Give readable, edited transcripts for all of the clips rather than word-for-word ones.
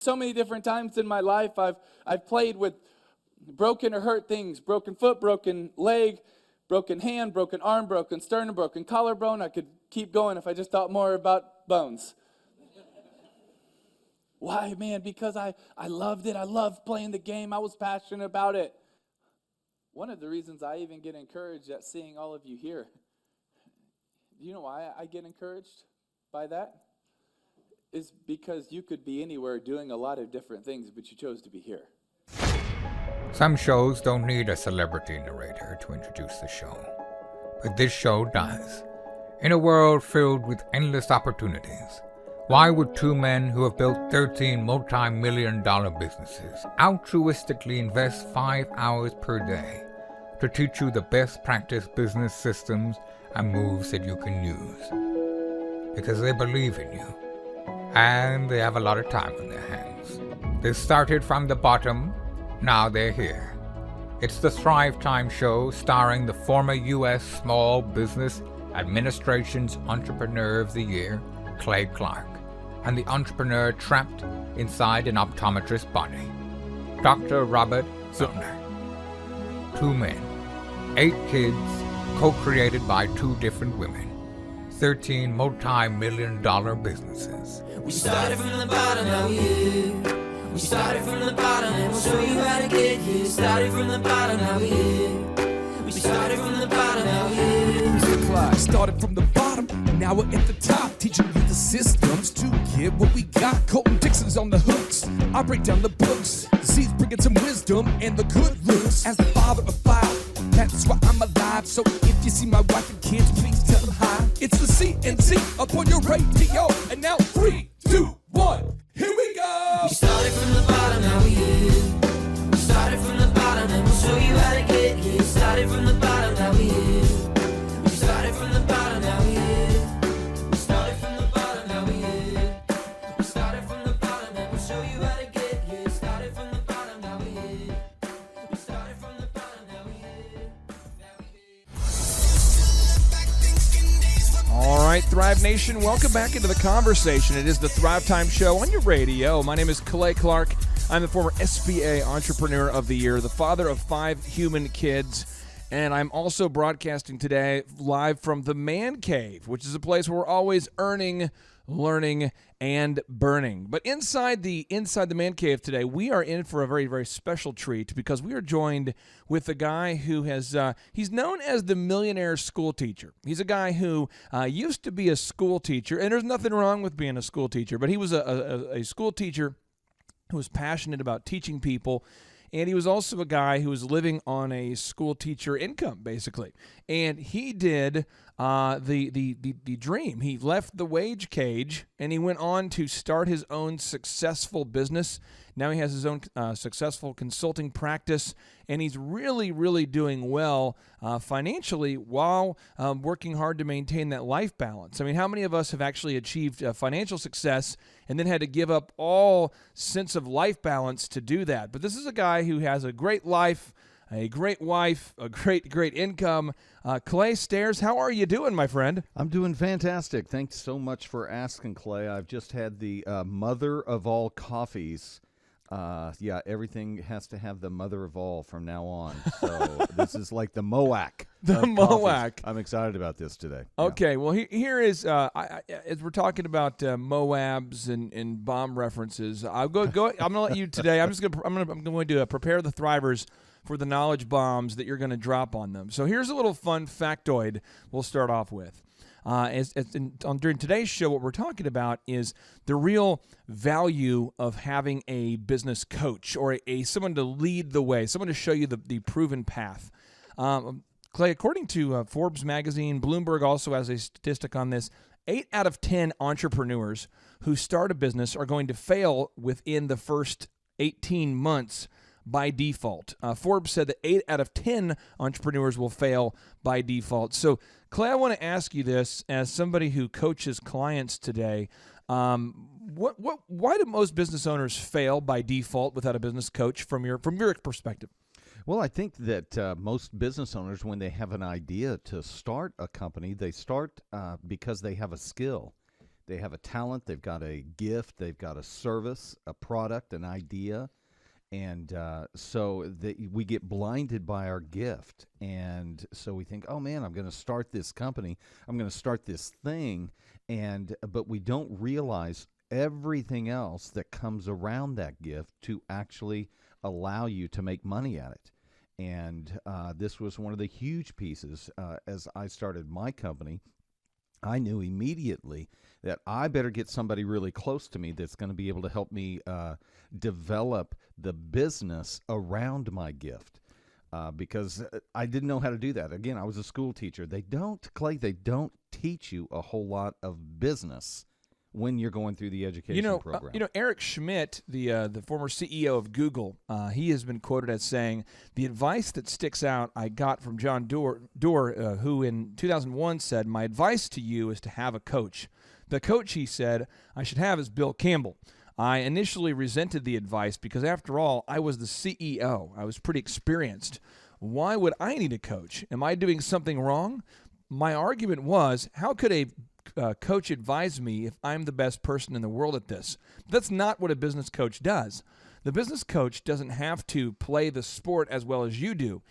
So many different times in my life, I've played with broken or hurt things, broken foot, broken leg, broken hand, broken arm, broken sternum, broken collarbone. I could keep going if I just thought more about bones. Why, man? Because I loved it. I loved playing the game. I was passionate about it. One of the reasons I even get encouraged at seeing all of you here. Do you know why I get encouraged by that? Is because you could be anywhere doing a lot of different things, but you chose to be here. Some shows don't need a celebrity narrator to introduce the show, but this show does. In a world filled with endless opportunities, why would two men who have built 13 multi-million-dollar businesses altruistically invest 5 hours per day to teach you the best practice business systems and moves that you can use? Because they believe in you. And they have a lot of time on their hands. They started from the bottom, now they're here. It's the Thrivetime show starring the former U.S. Small Business Administration's Entrepreneur of the Year, Clay Clark, and the entrepreneur trapped inside an optometrist's body, Dr. Robert Zillner. 2 men, 8 kids, co-created by 2 different women. 13 multi-million-dollar businesses. We started from the bottom, now we're here. We started from the bottom, and we'll show you how to get here. Started from the bottom, now we're here. We started from the bottom, now we're here. Mr. Clyde started from the bottom, and now we're at the top, teaching you the systems to get what we got. Colton Dixon's on the hooks. I break down the books. Z's bringing some wisdom and the good looks. As the father of 5, that's why I'm alive. So if you see my wife and kids, please tell them hi. It's the CNC up on your radio. And now 3, 2, 1, here we go. We started from the bottom, now we're here. We started from the bottom, and we'll show you how to get here. Started from the bottom, now we're here. We started from the bottom, now we're here. We started from the bottom, now we're here. We started from the bottom, and we'll show you how to get here. Started from the bottom, now we're here. We started from the bottom, now we're here. All right, Thrive Nation, welcome back into the conversation. It is the Thrive Time Show on your radio. My name is Clay Clark. I'm the former SBA Entrepreneur of the Year, the father of 5 human kids, and I'm also broadcasting today live from the Man Cave, which is a place where we're always earning, learning, and burning. But inside the Man Cave today, we are in for a very, very special treat because we are joined with a guy who has, he's known as the millionaire school teacher. He's a guy who used to be a school teacher, and there's nothing wrong with being a school teacher, but he was a school teacher who was passionate about teaching people. And he was also a guy who was living on a school teacher income, basically. And he did the dream. He left the wage cage, and he went on to start his own successful business. Now he has his own successful consulting practice, and he's really, really doing well financially while working hard to maintain that life balance. I mean, how many of us have actually achieved financial success and then had to give up all sense of life balance to do that? But this is a guy who has a great life, a great wife, a great income. Clay Stairs, how are you doing, my friend? I'm doing fantastic. Thanks so much for asking, Clay. I've just had the mother of all coffees. Yeah, everything has to have the mother of all from now on. So this is like the MOAC. The MOAC. I'm excited about this today. Okay, well, here is, as we're talking about Moabs and bomb references, I'm going to let you today, I'm going to prepare the Thrivers for the knowledge bombs that you're going to drop on them. So here's a little fun factoid we'll start off with. During today's show, what we're talking about is the real value of having a business coach or someone to lead the way, someone to show you the proven path. Clay, according to Forbes magazine, Bloomberg also has a statistic on this. 8 out of 10 entrepreneurs who start a business are going to fail within the first 18 months by default. Forbes said that 8 out of 10 entrepreneurs will fail by default. So, Clay, I want to ask you this as somebody who coaches clients today. Why do most business owners fail by default without a business coach from your perspective? Well, I think that most business owners, when they have an idea to start a company, they start because they have a skill. They have a talent, they've got a gift, they've got a service, a product, an idea. And we get blinded by our gift. And so we think, oh, man, I'm going to start this company. I'm going to start this thing. But we don't realize everything else that comes around that gift to actually allow you to make money at it. And this was one of the huge pieces. As I started my company, I knew immediately that I better get somebody really close to me that's going to be able to help me develop the business around my gift, because I didn't know how to do that. Again, I was a school teacher. They don't teach you a whole lot of business when you're going through the education program. Eric Schmidt, the former CEO of Google, he has been quoted as saying, the advice that sticks out I got from John Doerr, who in 2001 said, my advice to you is to have a coach. The coach, he said, I should have is Bill Campbell. I initially resented the advice because, after all, I was the CEO. I was pretty experienced. Why would I need a coach? Am I doing something wrong? My argument was, how could a coach advise me if I'm the best person in the world at this? That's not what a business coach does. The business coach doesn't have to play the sport as well as you do.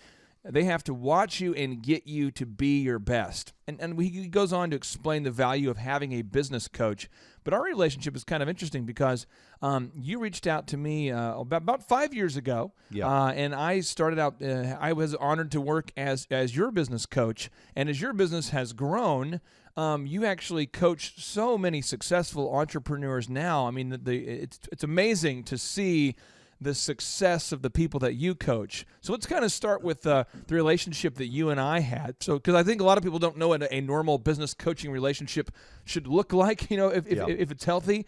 They have to watch you and get you to be your best. And he goes on to explain the value of having a business coach. But our relationship is kind of interesting because you reached out to me about 5 years ago, and I started out. I was honored to work as your business coach. And as your business has grown, you actually coach so many successful entrepreneurs now. I mean, it's amazing to see the success of the people that you coach. So let's kind of start with the relationship that you and I had. So, because I think a lot of people don't know what a normal business coaching relationship should look like, if it's healthy.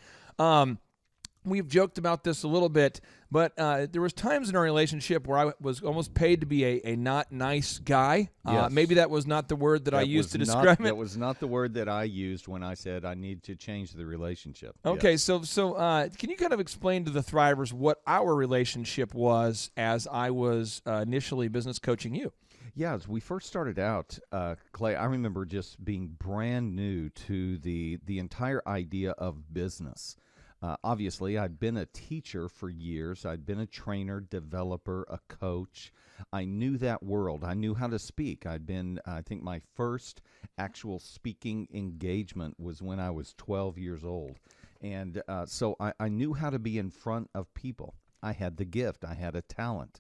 We've joked about this a little bit, but there was times in our relationship where I was almost paid to be a not nice guy. Yes. Maybe that was not the word that I used to describe it. That was not the word that I used when I said I need to change the relationship. Okay, Yes. so can you kind of explain to the Thrivers what our relationship was as I was initially business coaching you? Yeah, as we first started out, Clay, I remember just being brand new to the entire idea of business. Obviously, I'd been a teacher for years. I'd been a trainer, developer, a coach. I knew that world. I knew how to speak. I think my first actual speaking engagement was when I was 12 years old. And so I knew how to be in front of people. I had the gift. I had a talent.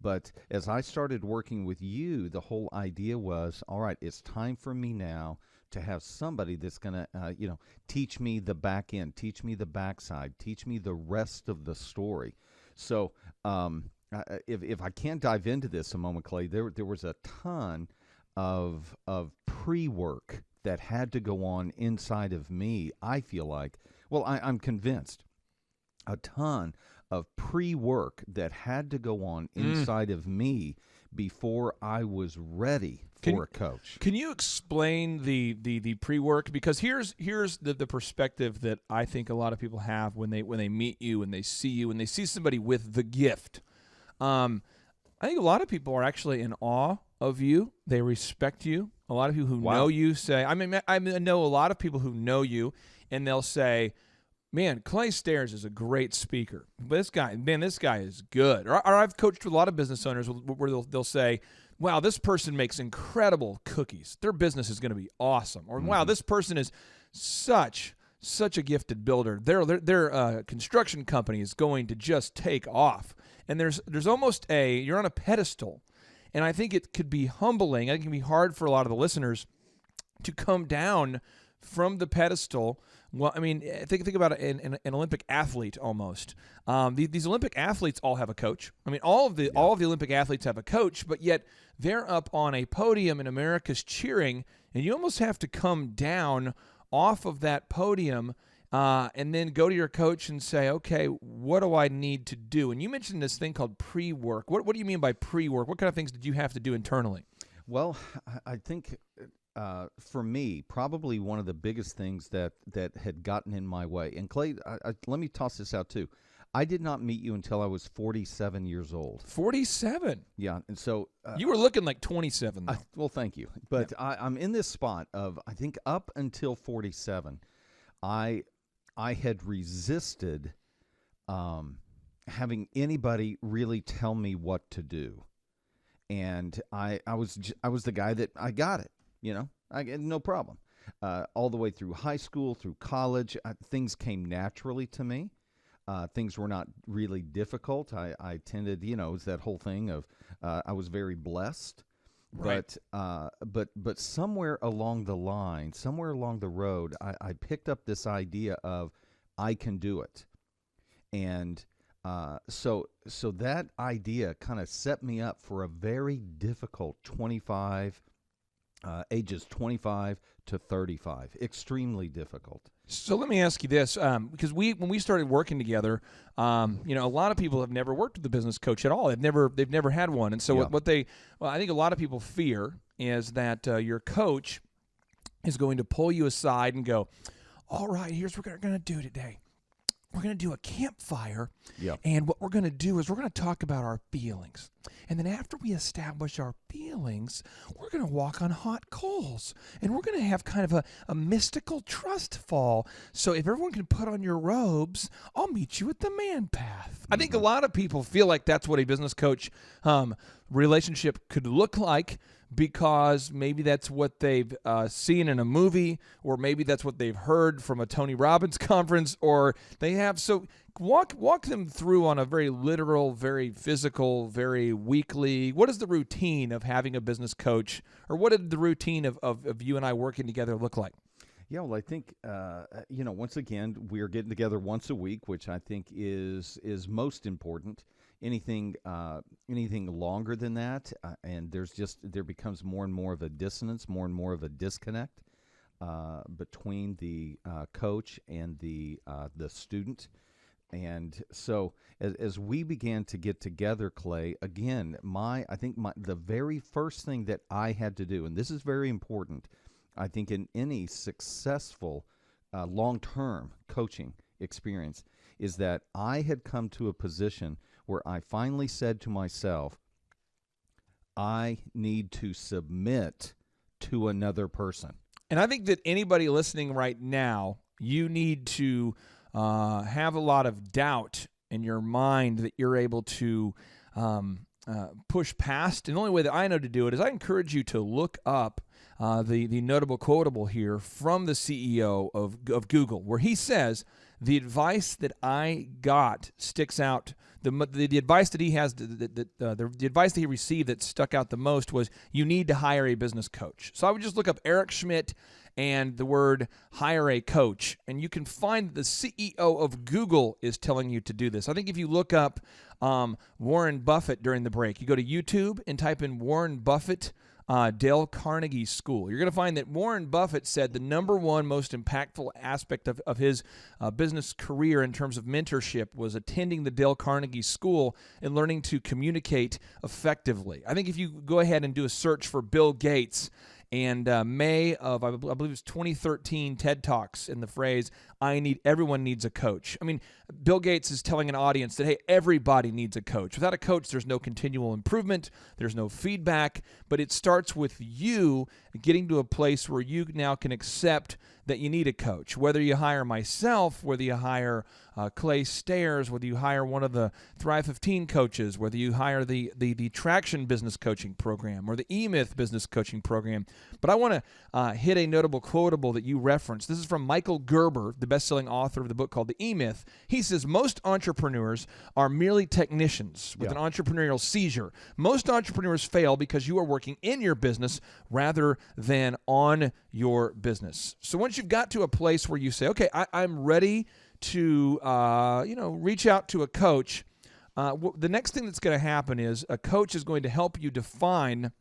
But as I started working with you, the whole idea was, all right, it's time for me now to have somebody that's going to, teach me the back end, teach me the backside, teach me the rest of the story. So if I can't dive into this a moment, Clay, there was a ton of pre-work that had to go on inside of me, I feel like. Well, I'm convinced. A ton of pre-work that had to go on inside of me before I was ready for a coach. Can you explain the pre-work? Because here's the perspective that I think a lot of people have when they meet you and they see you and they see somebody with the gift. I think a lot of people are actually in awe of you. They respect you. A lot of people who know you say, I know a lot of people who know you, and they'll say, man, Clay Stairs is a great speaker. This guy is good. Or I've coached with a lot of business owners where they'll say, wow, this person makes incredible cookies. Their business is going to be awesome. Or, wow, this person is such a gifted builder. Their construction company is going to just take off. And there's almost you're on a pedestal. And I think it could be humbling. I think it can be hard for a lot of the listeners to come down from the pedestal. Well, I mean, think about an Olympic athlete almost. These Olympic athletes all have a coach. I mean, all of the Olympic athletes have a coach, but yet they're up on a podium and America's cheering, and you almost have to come down off of that podium and then go to your coach and say, okay, what do I need to do? And you mentioned this thing called pre-work. What do you mean by pre-work? What kind of things did you have to do internally? Well, I think for me, probably one of the biggest things that had gotten in my way, and Clay, let me toss this out too. I did not meet you until I was 47 years old. 47? Yeah, and so... you were looking like 27, though. Well, thank you. But I'm in this spot of, I think up until 47, I had resisted having anybody really tell me what to do, and I was the guy that I got it. I had no problem. All the way through high school, through college, things came naturally to me. Things were not really difficult. I tended, it was that whole thing of I was very blessed. Right. But somewhere along the line, somewhere along the road, I picked up this idea of I can do it. And so that idea kind of set me up for a very difficult ages 25 to 35, extremely difficult. So let me ask you this, because when we started working together, a lot of people have never worked with a business coach at all. They've never had one, and so Yeah. I think a lot of people fear is that your coach is going to pull you aside and go, "All right, here's what we're going to do today. We're going to do a campfire, Yep. and what we're going to do is we're going to talk about our feelings. And then after we establish our feelings, we're going to walk on hot coals, and we're going to have kind of a mystical trust fall. So if everyone can put on your robes, I'll meet you at the man path." I think a lot of people feel like that's what a business coach relationship could look like, because maybe that's what they've seen in a movie, or maybe that's what they've heard from a Tony Robbins conference, or they have. So walk them through on a very literal, very physical, very weekly. What is the routine of having a business coach, or what did the routine of you and I working together look like? Yeah, well, I think once again, we're getting together once a week, which I think is most important. Anything longer than that, and there becomes more and more of a dissonance, more and more of a disconnect between the coach and the student. And so as we began to get together, Clay, again, the very first thing that I had to do, and this is very important, I think in any successful long-term coaching experience, is that I had come to a position where I finally said to myself, I need to submit to another person. And I think that anybody listening right now, you need to have a lot of doubt in your mind that you're able to push past. And the only way that I know to do it is I encourage you to look up the notable quotable here from the CEO of Google, where he says, "The advice that I got sticks out. The advice that he has, the advice that he received that stuck out the most was, you need to hire a business coach." So I would just look up Eric Schmidt and the word hire a coach, and you can find the CEO of Google is telling you to do this. I think if you look up Warren Buffett during the break, you go to YouTube and type in Warren Buffett Dale Carnegie School, you're going to find that Warren Buffett said the number one most impactful aspect of his business career in terms of mentorship was attending the Dale Carnegie School and learning to communicate effectively. I think if you go ahead and do a search for Bill Gates and May of, I believe it was 2013 TED Talks, in the phrase, everyone needs a coach. I mean, Bill Gates is telling an audience that, hey, everybody needs a coach. Without a coach, there's no continual improvement, there's no feedback, but it starts with you getting to a place where you now can accept that you need a coach. Whether you hire myself, whether you hire Clay Stairs, whether you hire one of the Thrive 15 coaches, whether you hire the Traction Business Coaching Program or the E-Myth Business Coaching Program. But I want to hit a notable quotable that you referenced. This is from Michael Gerber, the best-selling author of the book called The E-Myth. He says, most entrepreneurs are merely technicians with an entrepreneurial seizure. Most entrepreneurs fail because you are working in your business rather than on your business. So once you've got to a place where you say, okay, I'm ready to reach out to a coach, the next thing that's going to happen is a coach is going to help you define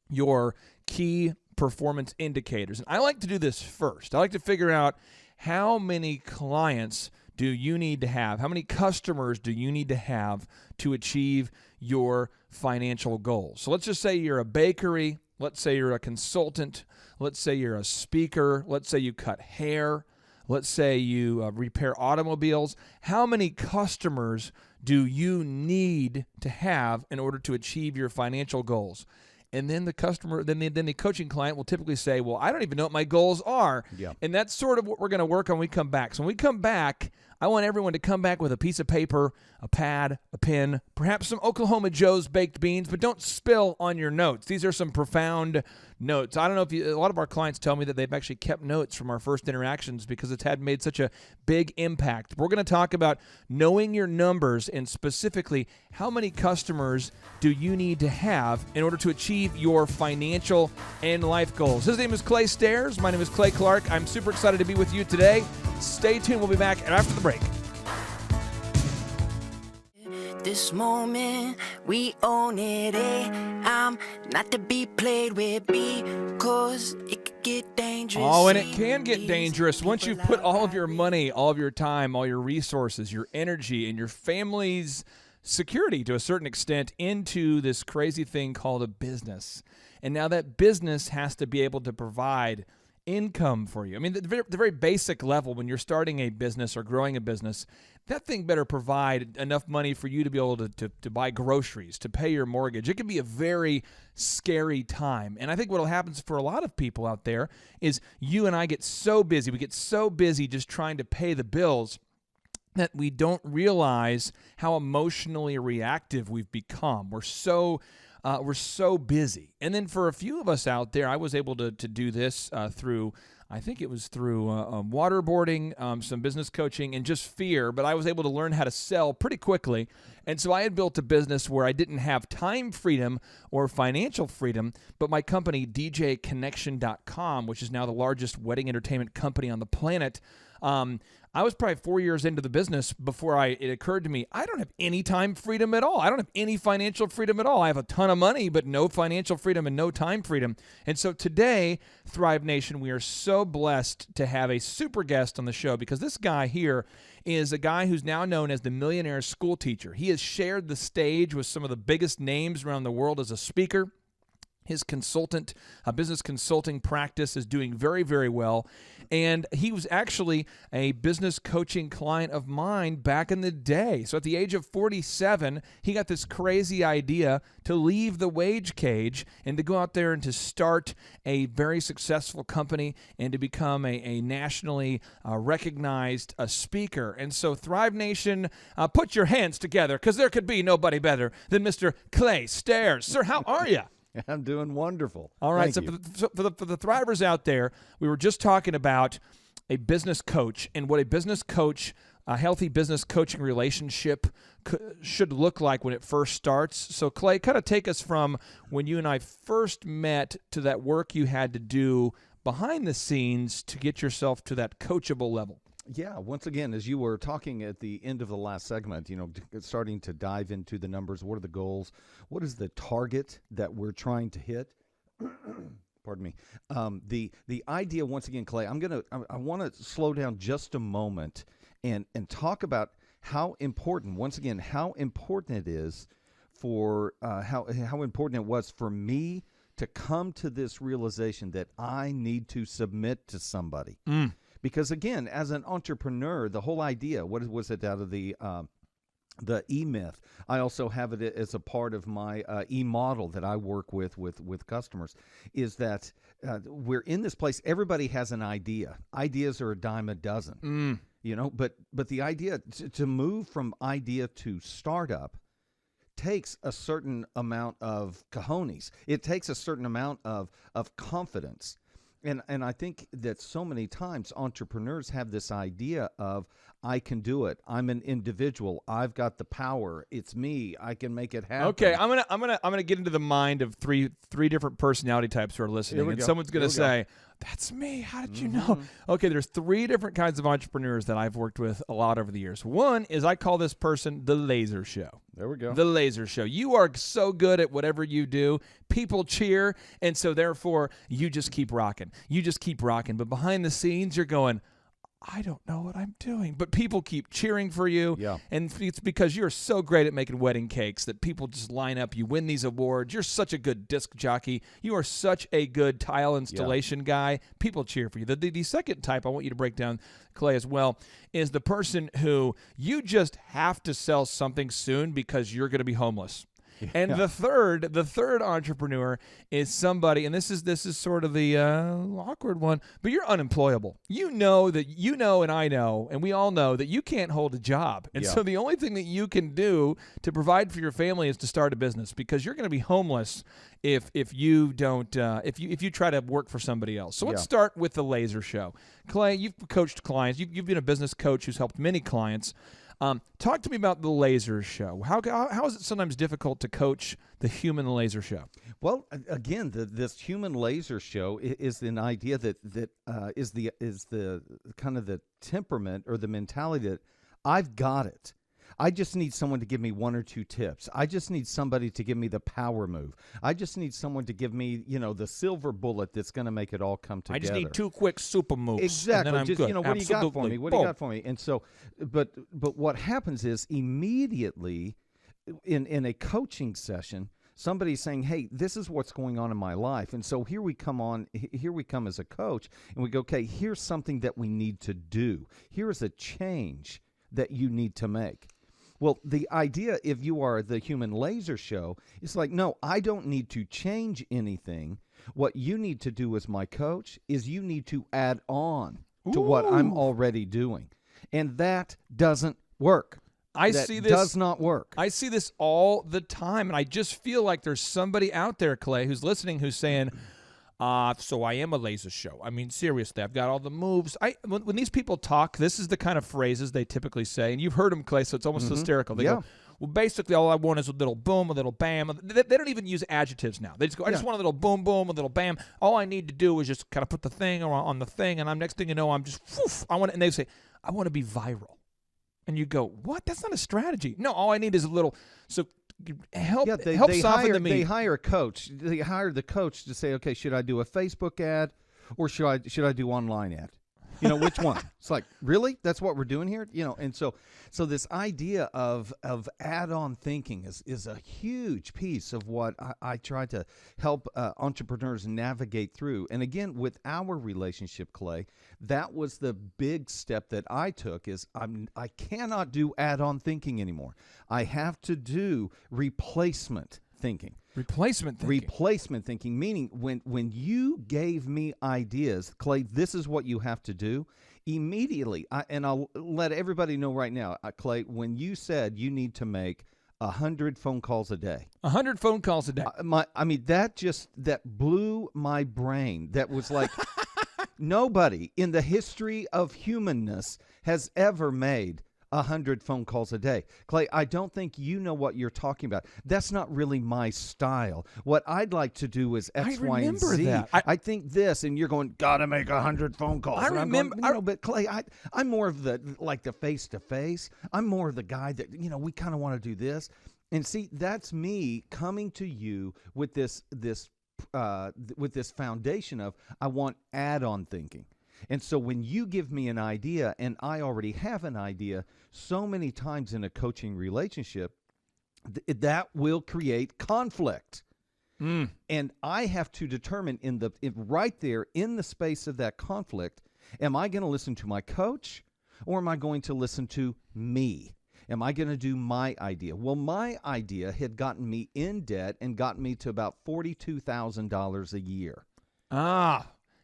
your key performance indicators. And I like to do this first. I like to figure out how many clients do you need to have? How many customers do you need to have to achieve your financial goals? So let's just say you're a bakery. Let's say you're a consultant. Let's say you're a speaker. Let's say you cut hair. Let's say you repair automobiles. How many customers do you need to have in order to achieve your financial goals? And then the customer, then the coaching client will typically say, well, I don't even know what my goals are. Yeah. And that's sort of what we're going to work on when we come back. So when we come back, I want everyone to come back with a piece of paper, a pad, a pen, perhaps some Oklahoma Joe's baked beans, but don't spill on your notes. These are some profound notes. I don't know if a lot of our clients tell me that they've actually kept notes from our first interactions because it's made such a big impact. We're going to talk about knowing your numbers and specifically how many customers do you need to have in order to achieve your financial and life goals. His name is Clay Stairs. My name is Clay Clark. I'm super excited to be with you today. Stay tuned. We'll be back after the break. This moment, we own it, I'm not to be played with because it could get dangerous. Oh, and it can get dangerous once you've put all of your money, all of your time, all your resources, your energy, and your family's security to a certain extent into this crazy thing called a business. And now that business has to be able to provide income for you. I mean, the very basic level, when you're starting a business or growing a business, that thing better provide enough money for you to be able to buy groceries, to pay your mortgage. It can be a very scary time. And I think what will happen for a lot of people out there is you and I get so busy. We get so busy just trying to pay the bills that we don't realize how emotionally reactive we've become. We're so busy. And then for a few of us out there, I was able to do this through, I think it was through waterboarding, some business coaching, and just fear. But I was able to learn how to sell pretty quickly. And so I had built a business where I didn't have time freedom or financial freedom, but my company, DJConnection.com, which is now the largest wedding entertainment company on the planet, I was probably 4 years into the business before it occurred to me, I don't have any time freedom at all. I don't have any financial freedom at all. I have a ton of money, but no financial freedom and no time freedom. And so today, Thrive Nation, we are so blessed to have a super guest on the show because this guy here is a guy who's now known as the Millionaire School Teacher. He has shared the stage with some of the biggest names around the world as a speaker. His business consulting practice is doing very, very well. And he was actually a business coaching client of mine back in the day. So at the age of 47, he got this crazy idea to leave the wage cage and to go out there and to start a very successful company and to become a nationally recognized speaker. And so Thrive Nation, put your hands together because there could be nobody better than Mr. Clay Stairs. Sir, how are you? I'm doing wonderful. All right. Thank So you. for the Thrivers out there, we were just talking about a business coach and what a business coach, a healthy business coaching relationship should look like when it first starts. So Clay, kind of take us from when you and I first met to that work you had to do behind the scenes to get yourself to that coachable level. Yeah, once again, as you were talking at the end of the last segment, starting to dive into the numbers, what are the goals? What is the target that we're trying to hit? Pardon me. The idea, once again, Clay, I want to slow down just a moment and talk about how important, once again, how important it is for how important it was for me to come to this realization that I need to submit to somebody. Because again, as an entrepreneur, the whole idea, what was it out of the E-Myth? I also have it as a part of my E-Model that I work with customers, is that we're in this place. Everybody has an idea. Ideas are a dime a dozen, but the idea to move from idea to startup takes a certain amount of cojones. It takes a certain amount of confidence. And I think that so many times entrepreneurs have this idea of, I can do it. I'm an individual. I've got the power. It's me. I can make it happen. Okay, I'm gonna get into the mind of three different personality types who are listening, and someone's gonna say, "That's me. How did you know?" Okay, there's three different kinds of entrepreneurs that I've worked with a lot over the years. One is, I call this person the laser show. There we go. The laser show. You are so good at whatever you do. People cheer, and so therefore you just keep rocking. You just keep rocking. But behind the scenes, you're going, I don't know what I'm doing, but people keep cheering for you. Yeah. And it's because you're so great at making wedding cakes that people just line up. You win these awards. You're such a good disc jockey. You are such a good tile installation guy. People cheer for you. The second type I want you to break down, Clay, as well, is the person who you just have to sell something soon because you're going to be homeless. And the third entrepreneur is somebody, and this is sort of the awkward one, but you're unemployable. You know, and I know, and we all know that you can't hold a job. And so the only thing that you can do to provide for your family is to start a business, because you're going to be homeless if you don't if you try to work for somebody else. So let's start with the laser show. Clay, you've coached clients. You've been a business coach who's helped many clients. Talk to me about the laser show. How is it sometimes difficult to coach the human laser show? Well, again, this human laser show is an idea that is the kind of the temperament or the mentality that I've got it. I just need someone to give me one or two tips. I just need somebody to give me the power move. I just need someone to give me, the silver bullet that's going to make it all come together. I just need 2 quick super moves. Exactly. And then I'm just, good. what do you got for me? What do you Boom. got for me? And so, but what happens is immediately in a coaching session, somebody's saying, hey, this is what's going on in my life. And so here we come as a coach, and we go, okay, here's something that we need to do. Here's a change that you need to make. Well, the idea, if you are the human laser show, it's like, no, I don't need to change anything. What you need to do as my coach is you need to add on to what I'm already doing. And that doesn't work. That does not work. I see this all the time, and I just feel like there's somebody out there, Clay, who's listening, who's saying, so I am a laser show. I mean, seriously, I've got all the moves. When these people talk, this is the kind of phrases they typically say, and you've heard them, Clay, so it's almost hysterical. They go, well, basically, all I want is a little boom, a little bam. They don't even use adjectives now. They just go, I just want a little boom, boom, a little bam. All I need to do is just kind of put the thing on the thing, and next thing you know, I'm just, and they say, I want to be viral. And you go, what? That's not a strategy. No, all I need is a little. So help soften the meat. They hire a coach. They hire the coach to say, okay, should I do a Facebook ad or should I do online ad? Which one? It's like, really? That's what we're doing here? And so this idea of add-on thinking is a huge piece of what I try to help entrepreneurs navigate through. And again, with our relationship, Clay, that was the big step that I took is I cannot do add-on thinking anymore. I have to do replacement thinking. Replacement thinking, meaning when you gave me ideas, Clay, this is what you have to do. Immediately, I'll let everybody know right now, Clay, when you said you need to make 100 phone calls a day. 100 phone calls a day. That blew my brain. That was like nobody in the history of humanness has ever made 100 phone calls a day. Clay, I don't think you know what you're talking about. That's not really my style. What I'd like to do is X, Y, and Z. That. I think this, and you're going, gotta make 100 phone calls. But Clay, I'm more of the face-to-face. I'm more of the guy that, we kind of want to do this. And see, that's me coming to you with this foundation of I want add-on thinking. And so when you give me an idea and I already have an idea, so many times in a coaching relationship, that will create conflict. And I have to determine right there in the space of that conflict, am I going to listen to my coach or am I going to listen to me? Am I going to do my idea? Well, my idea had gotten me in debt and gotten me to about $42,000 a year.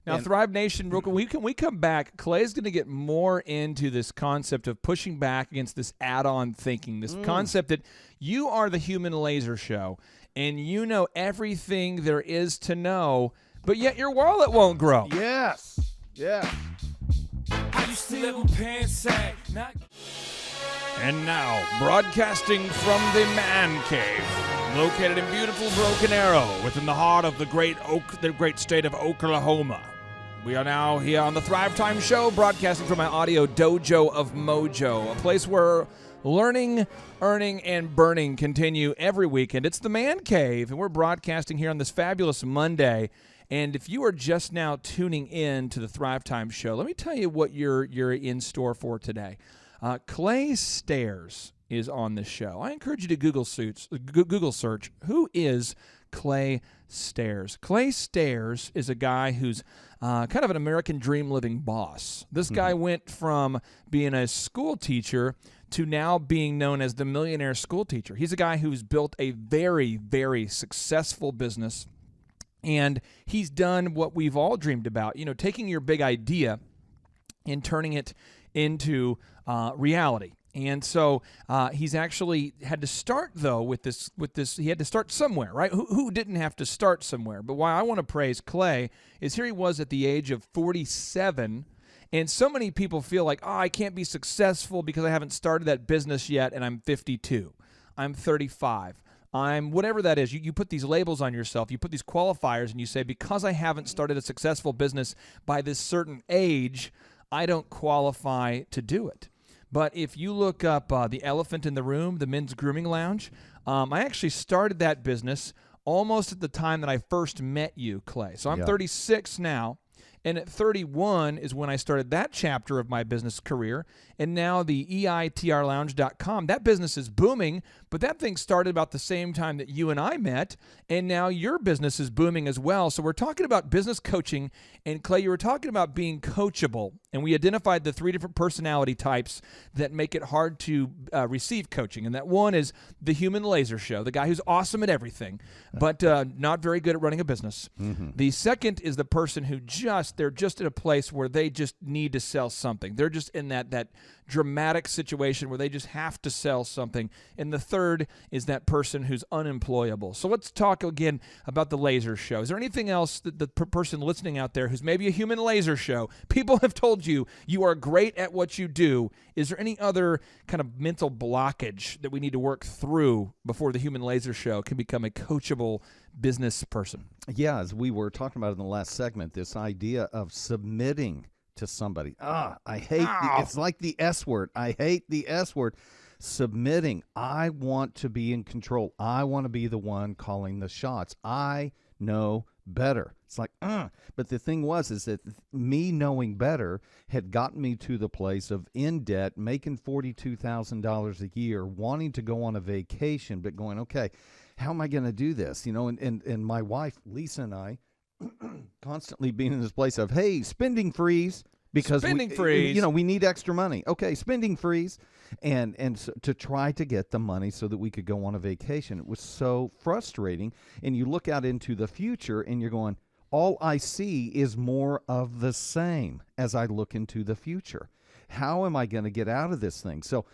Now, Thrive Nation, real quick, when we come back, Clay's going to get more into this concept of pushing back against this add-on thinking, this concept that you are the human laser show, and you know everything there is to know, but yet your wallet won't grow. Yes. Yeah. And now, broadcasting from the Man Cave, located in beautiful Broken Arrow, within the heart of the great state of Oklahoma. We are now here on the Thrivetime Show, broadcasting from my audio dojo of Mojo, a place where learning, earning, and burning continue every weekend. It's the Man Cave, and we're broadcasting here on this fabulous Monday. And if you are just now tuning in to the Thrivetime Show, let me tell you what you're in store for today. Clay Stairs is on the show. I encourage you to Google search who is Clay Stairs. Clay Stairs is a guy who's kind of an American dream living boss. This guy went from being a school teacher to now being known as the millionaire school teacher. He's a guy who's built a very, very successful business, and he's done what we've all dreamed about, taking your big idea and turning it into reality. And so he's actually had to start, though, with this. He had to start somewhere, right? Who didn't have to start somewhere? But why I want to praise Clay is here he was at the age of 47. And so many people feel like, I can't be successful because I haven't started that business yet, and I'm 52. I'm 35. I'm whatever that is. You put these labels on yourself. You put these qualifiers, and you say, because I haven't started a successful business by this certain age, I don't qualify to do it. But if you look up the elephant in the room, the men's grooming lounge, I actually started that business almost at the time that I first met you, Clay. So I'm 36 now. And at 31 is when I started that chapter of my business career. And now the eitrlounge.com, that business is booming, but that thing started about the same time that you and I met, and now your business is booming as well. So we're talking about business coaching, and Clay, you were talking about being coachable, and we identified the 3 different personality types that make it hard to receive coaching. And that one is the human laser show, the guy who's awesome at everything, but not very good at running a business. Mm-hmm. The second is the person who they're just in a place where they just need to sell something. They're just in that dramatic situation where they just have to sell something. And the third is that person who's unemployable. So let's talk again about the laser show. Is there anything else that the person listening out there who's maybe a human laser show, people have told you are great at what you do. Is there any other kind of mental blockage that we need to work through before the human laser show can become a coachable business person? Yeah, as we were talking about in the last segment, this idea of submitting to somebody. I hate it's like the S word. I hate the S word. Submitting. I want to be in control. I want to be the one calling the shots. I know better. It's like, But the thing is that me knowing better had gotten me to the place of in debt, making $42,000 a year, wanting to go on a vacation, but going, okay, how am I going to do this? And my wife, Lisa, and I constantly being in this place of, hey, spending freeze. Because we need extra money. Okay, spending freeze, and so, to try to get the money so that we could go on a vacation. It was so frustrating. And you look out into the future, and you're going, all I see is more of the same as I look into the future. How am I going to get out of this thing? So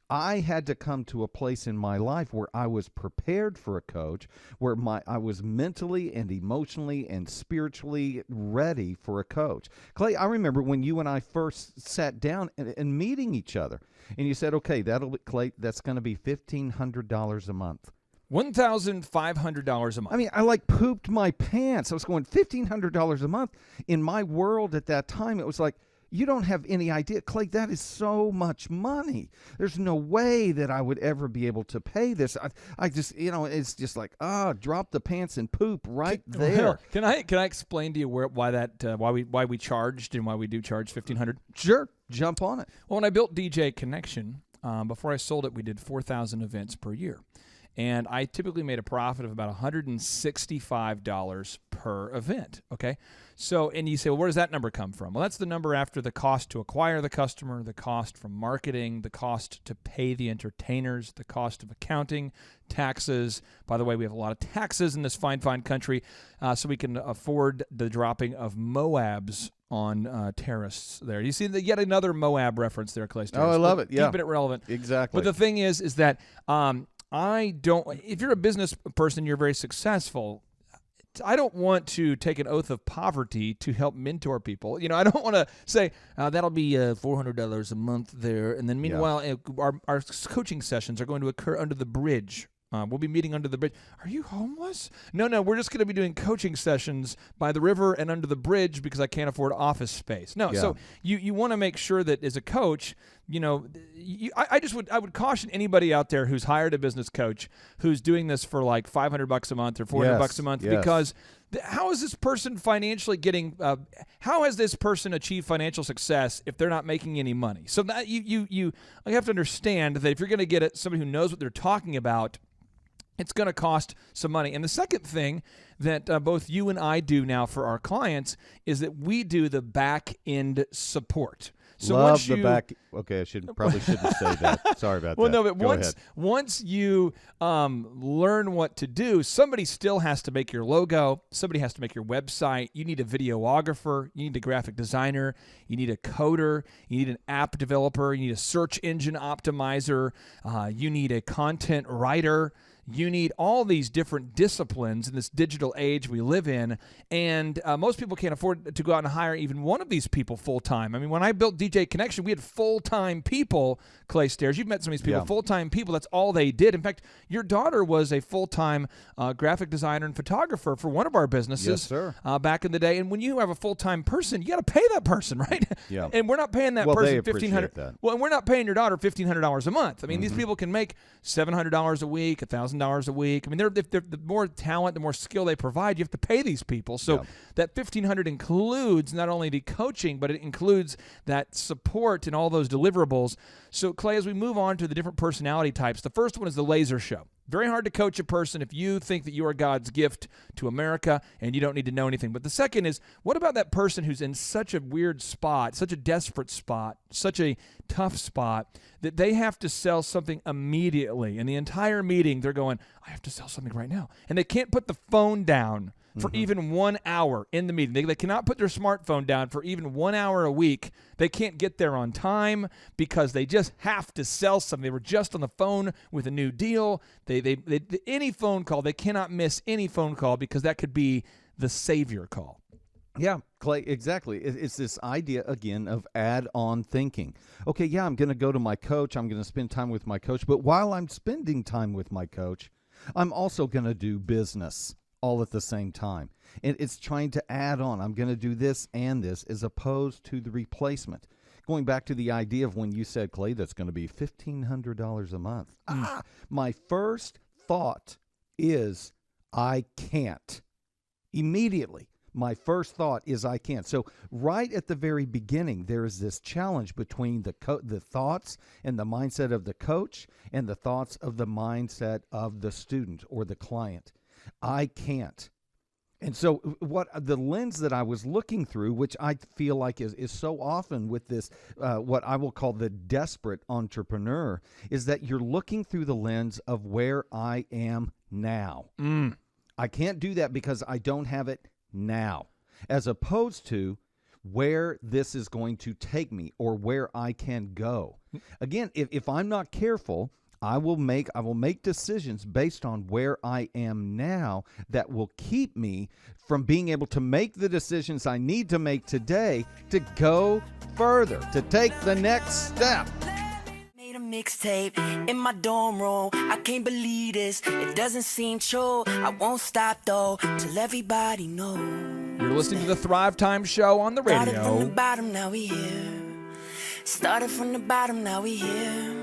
I had to come to a place in my life where I was prepared for a coach, where I was mentally and emotionally and spiritually ready for a coach. Clay, I remember when you and I first sat down and meeting each other, and you said, okay, Clay, that's going to be $1,500 a month. $1,500 a month. I mean, I pooped my pants. I was going, $1,500 a month. In my world at that time, it was like, you don't have any idea. Clay, that is so much money. There's no way that I would ever be able to pay this. I just, it's just like, drop the pants and poop right there. Can I explain to you why we charged and why we do charge $1,500? Sure. Jump on it. Well, when I built DJ Connection, before I sold it, we did 4,000 events per year. And I typically made a profit of about $165 per event, okay? So, and you say, well, where does that number come from? Well, that's the number after the cost to acquire the customer, the cost from marketing, the cost to pay the entertainers, the cost of accounting, taxes. By the way, we have a lot of taxes in this fine country, so we can afford the dropping of Moabs on terrorists there. You see yet another Moab reference there, Clay. Oh, I love it, yeah. Keeping it relevant. Exactly. But the thing is that if you're a business person, you're very successful, I don't want to take an oath of poverty to help mentor people. I don't want to say, that'll be $400 a month there. And then meanwhile, our coaching sessions are going to occur under the bridge. We'll be meeting under the bridge. Are you homeless? No, we're just going to be doing coaching sessions by the river and under the bridge because I can't afford office space. No, so you want to make sure that as a coach, I would caution anybody out there who's hired a business coach who's doing this for like $500 a month or $400 a month because how is this person financially getting? How has this person achieved financial success if they're not making any money? So that you have to understand that if you're going to get somebody who knows what they're talking about, it's going to cost some money. And the second thing that both you and I do now for our clients is that we do the back end support. So Love once the you, back. Okay, I probably shouldn't say that. Sorry about well, that. no, but Go once ahead. once you learn what to do, somebody still has to make your logo. Somebody has to make your website. You need a videographer. You need a graphic designer. You need a coder. You need an app developer. You need a search engine optimizer. You need a content writer. You need all these different disciplines in this digital age we live in, and most people can't afford to go out and hire even one of these people full-time. I mean, when I built DJ Connection, we had full-time people, Clay Stairs. You've met some of these people, Yeah. full-time people. That's all they did. In fact, your daughter was a full-time graphic designer and photographer for one of our businesses Yes, sir. back in the day. And when you have a full-time person, you got to pay that person, right? Yeah. And we're not paying that Well, person they appreciate $1,500. that. Well, and we're not paying your daughter $1,500 a month. I mean, these people can make $700 a week, $1,000 a week. I mean, if they're the more talent, the more skill they provide, you have to pay these people. So Yeah. that $1,500 includes not only the coaching, but it includes that support and all those deliverables. So, Clay, as we move on to the different personality types, the first one is the laser show. Very hard to coach a person if you think that you are God's gift to America and you don't need to know anything. But the second is, what about that person who's in such a weird spot, such a desperate spot, such a tough spot, that they have to sell something immediately? And the entire meeting, they're going, I have to sell something right now. And they can't put the phone down for even 1 hour in the meeting. They cannot put their smartphone down for even 1 hour a week. They can't get there on time because they just have to sell something. They were just on the phone with a new deal. They any phone call, they cannot miss any phone call because that could be the savior call. Yeah, Clay, exactly. It's this idea, again, of add-on thinking. Okay, yeah, I'm going to go to my coach. I'm going to spend time with my coach. But while I'm spending time with my coach, I'm also going to do business all at the same time. And it's trying to add on. I'm going to do this and this as opposed to the replacement. Going back to the idea of when you said, Clay, that's going to be $1,500 a month. My first thought is, I can't. Immediately, my first thought is I can't. So right at the very beginning, there is this challenge between the thoughts and the mindset of the coach and the thoughts of the mindset of the student or the client. I can't. And so what the lens that I was looking through, which I feel like is so often with this, what I will call the desperate entrepreneur, is that you're looking through the lens of where I am now. I can't do that because I don't have it now, as opposed to where this is going to take me or where I can go. Again, if I'm not careful, I will make decisions based on where I am now that will keep me from being able to make the decisions I need to make today to go further, to take the next step. Made a mixtape in my dorm room. I can't believe this. It doesn't seem true. I won't stop though till everybody knows. You're listening to the Thrivetime Show on the Started from the radio. bottom, now we here. Started from the bottom, now we here.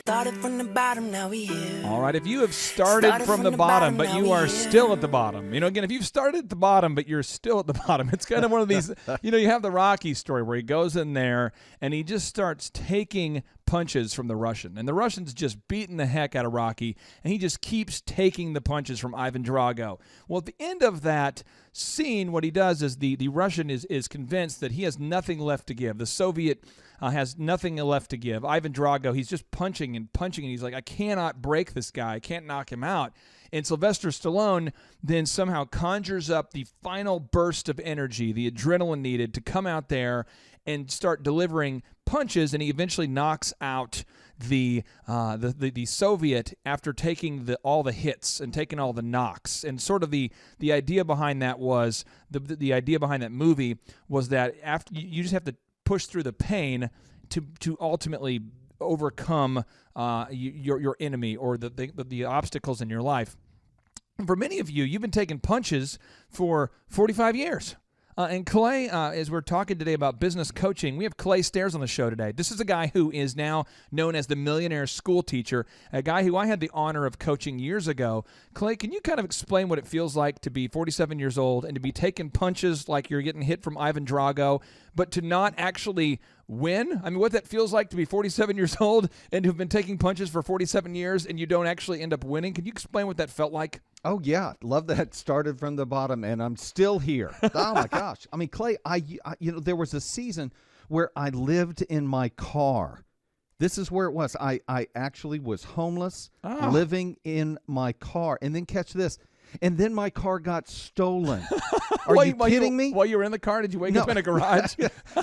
Started from the bottom, now we here. All right, if you have started from the bottom, but you are still at the bottom. Again, if you've started at the bottom, but you're still at the bottom, it's kind of one of these, you have the Rocky story where he goes in there and he just starts taking punches from the Russian. And the Russian's just beating the heck out of Rocky, and he just keeps taking the punches from Ivan Drago. Well, at the end of that scene, what he does is the Russian is convinced that he has nothing left to give. The Soviet has nothing left to give. Ivan Drago, he's just punching, and he's like, I cannot break this guy. I can't knock him out. And Sylvester Stallone then somehow conjures up the final burst of energy, the adrenaline needed to come out there and start delivering punches, and he eventually knocks out the Soviet after taking all the hits and taking all the knocks. And sort of the idea behind that was the idea behind that movie was that after you just have to push through the pain to ultimately overcome your enemy or the obstacles in your life. And for many of you, you've been taking punches for 45 years. And Clay, as we're talking today about business coaching, we have Clay Stairs on the show today. This is a guy who is now known as the millionaire school teacher, a guy who I had the honor of coaching years ago. Clay, can you kind of explain what it feels like to be 47 years old and to be taking punches like you're getting hit from Ivan Drago, but to not actually win? I mean, what that feels like to be 47 years old and to have been taking punches for 47 years and you don't actually end up winning. Can you explain what that felt like? Oh, yeah. Love that. Started from the bottom, and I'm still here. Oh, my gosh. I mean, Clay, I there was a season where I lived in my car. This is where it was. I actually was homeless, living in my car. And then catch this. And then my car got stolen. Are you kidding me? While you were in the car, did you wake up in a garage?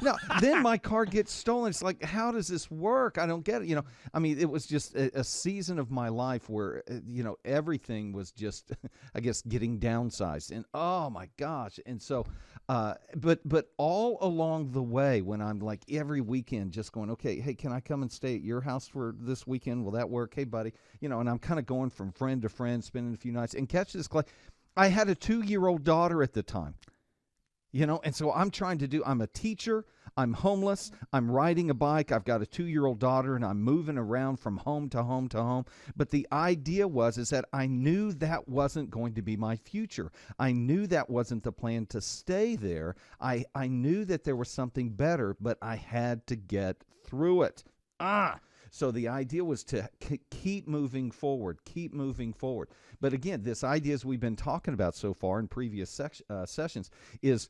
No. Then my car gets stolen. It's like, how does this work? I don't get it. I mean, it was just a season of my life where, everything was just, I guess, getting downsized. And oh my gosh. And so, but all along the way, when I'm like every weekend just going, okay, hey, can I come and stay at your house for this weekend? Will that work? Hey, buddy. And I'm kind of going from friend to friend, spending a few nights. And catch this, Clay, I had a 2-year-old daughter at the time, and so I'm a teacher, I'm homeless, I'm riding a bike, I've got a 2-year-old daughter, and I'm moving around from home to home to home. But the idea is that I knew that wasn't going to be my future. I knew that wasn't the plan to stay there. I knew that there was something better, but I had to get through it. So the idea was to keep moving forward. But again, this idea, as we've been talking about so far in previous sessions, is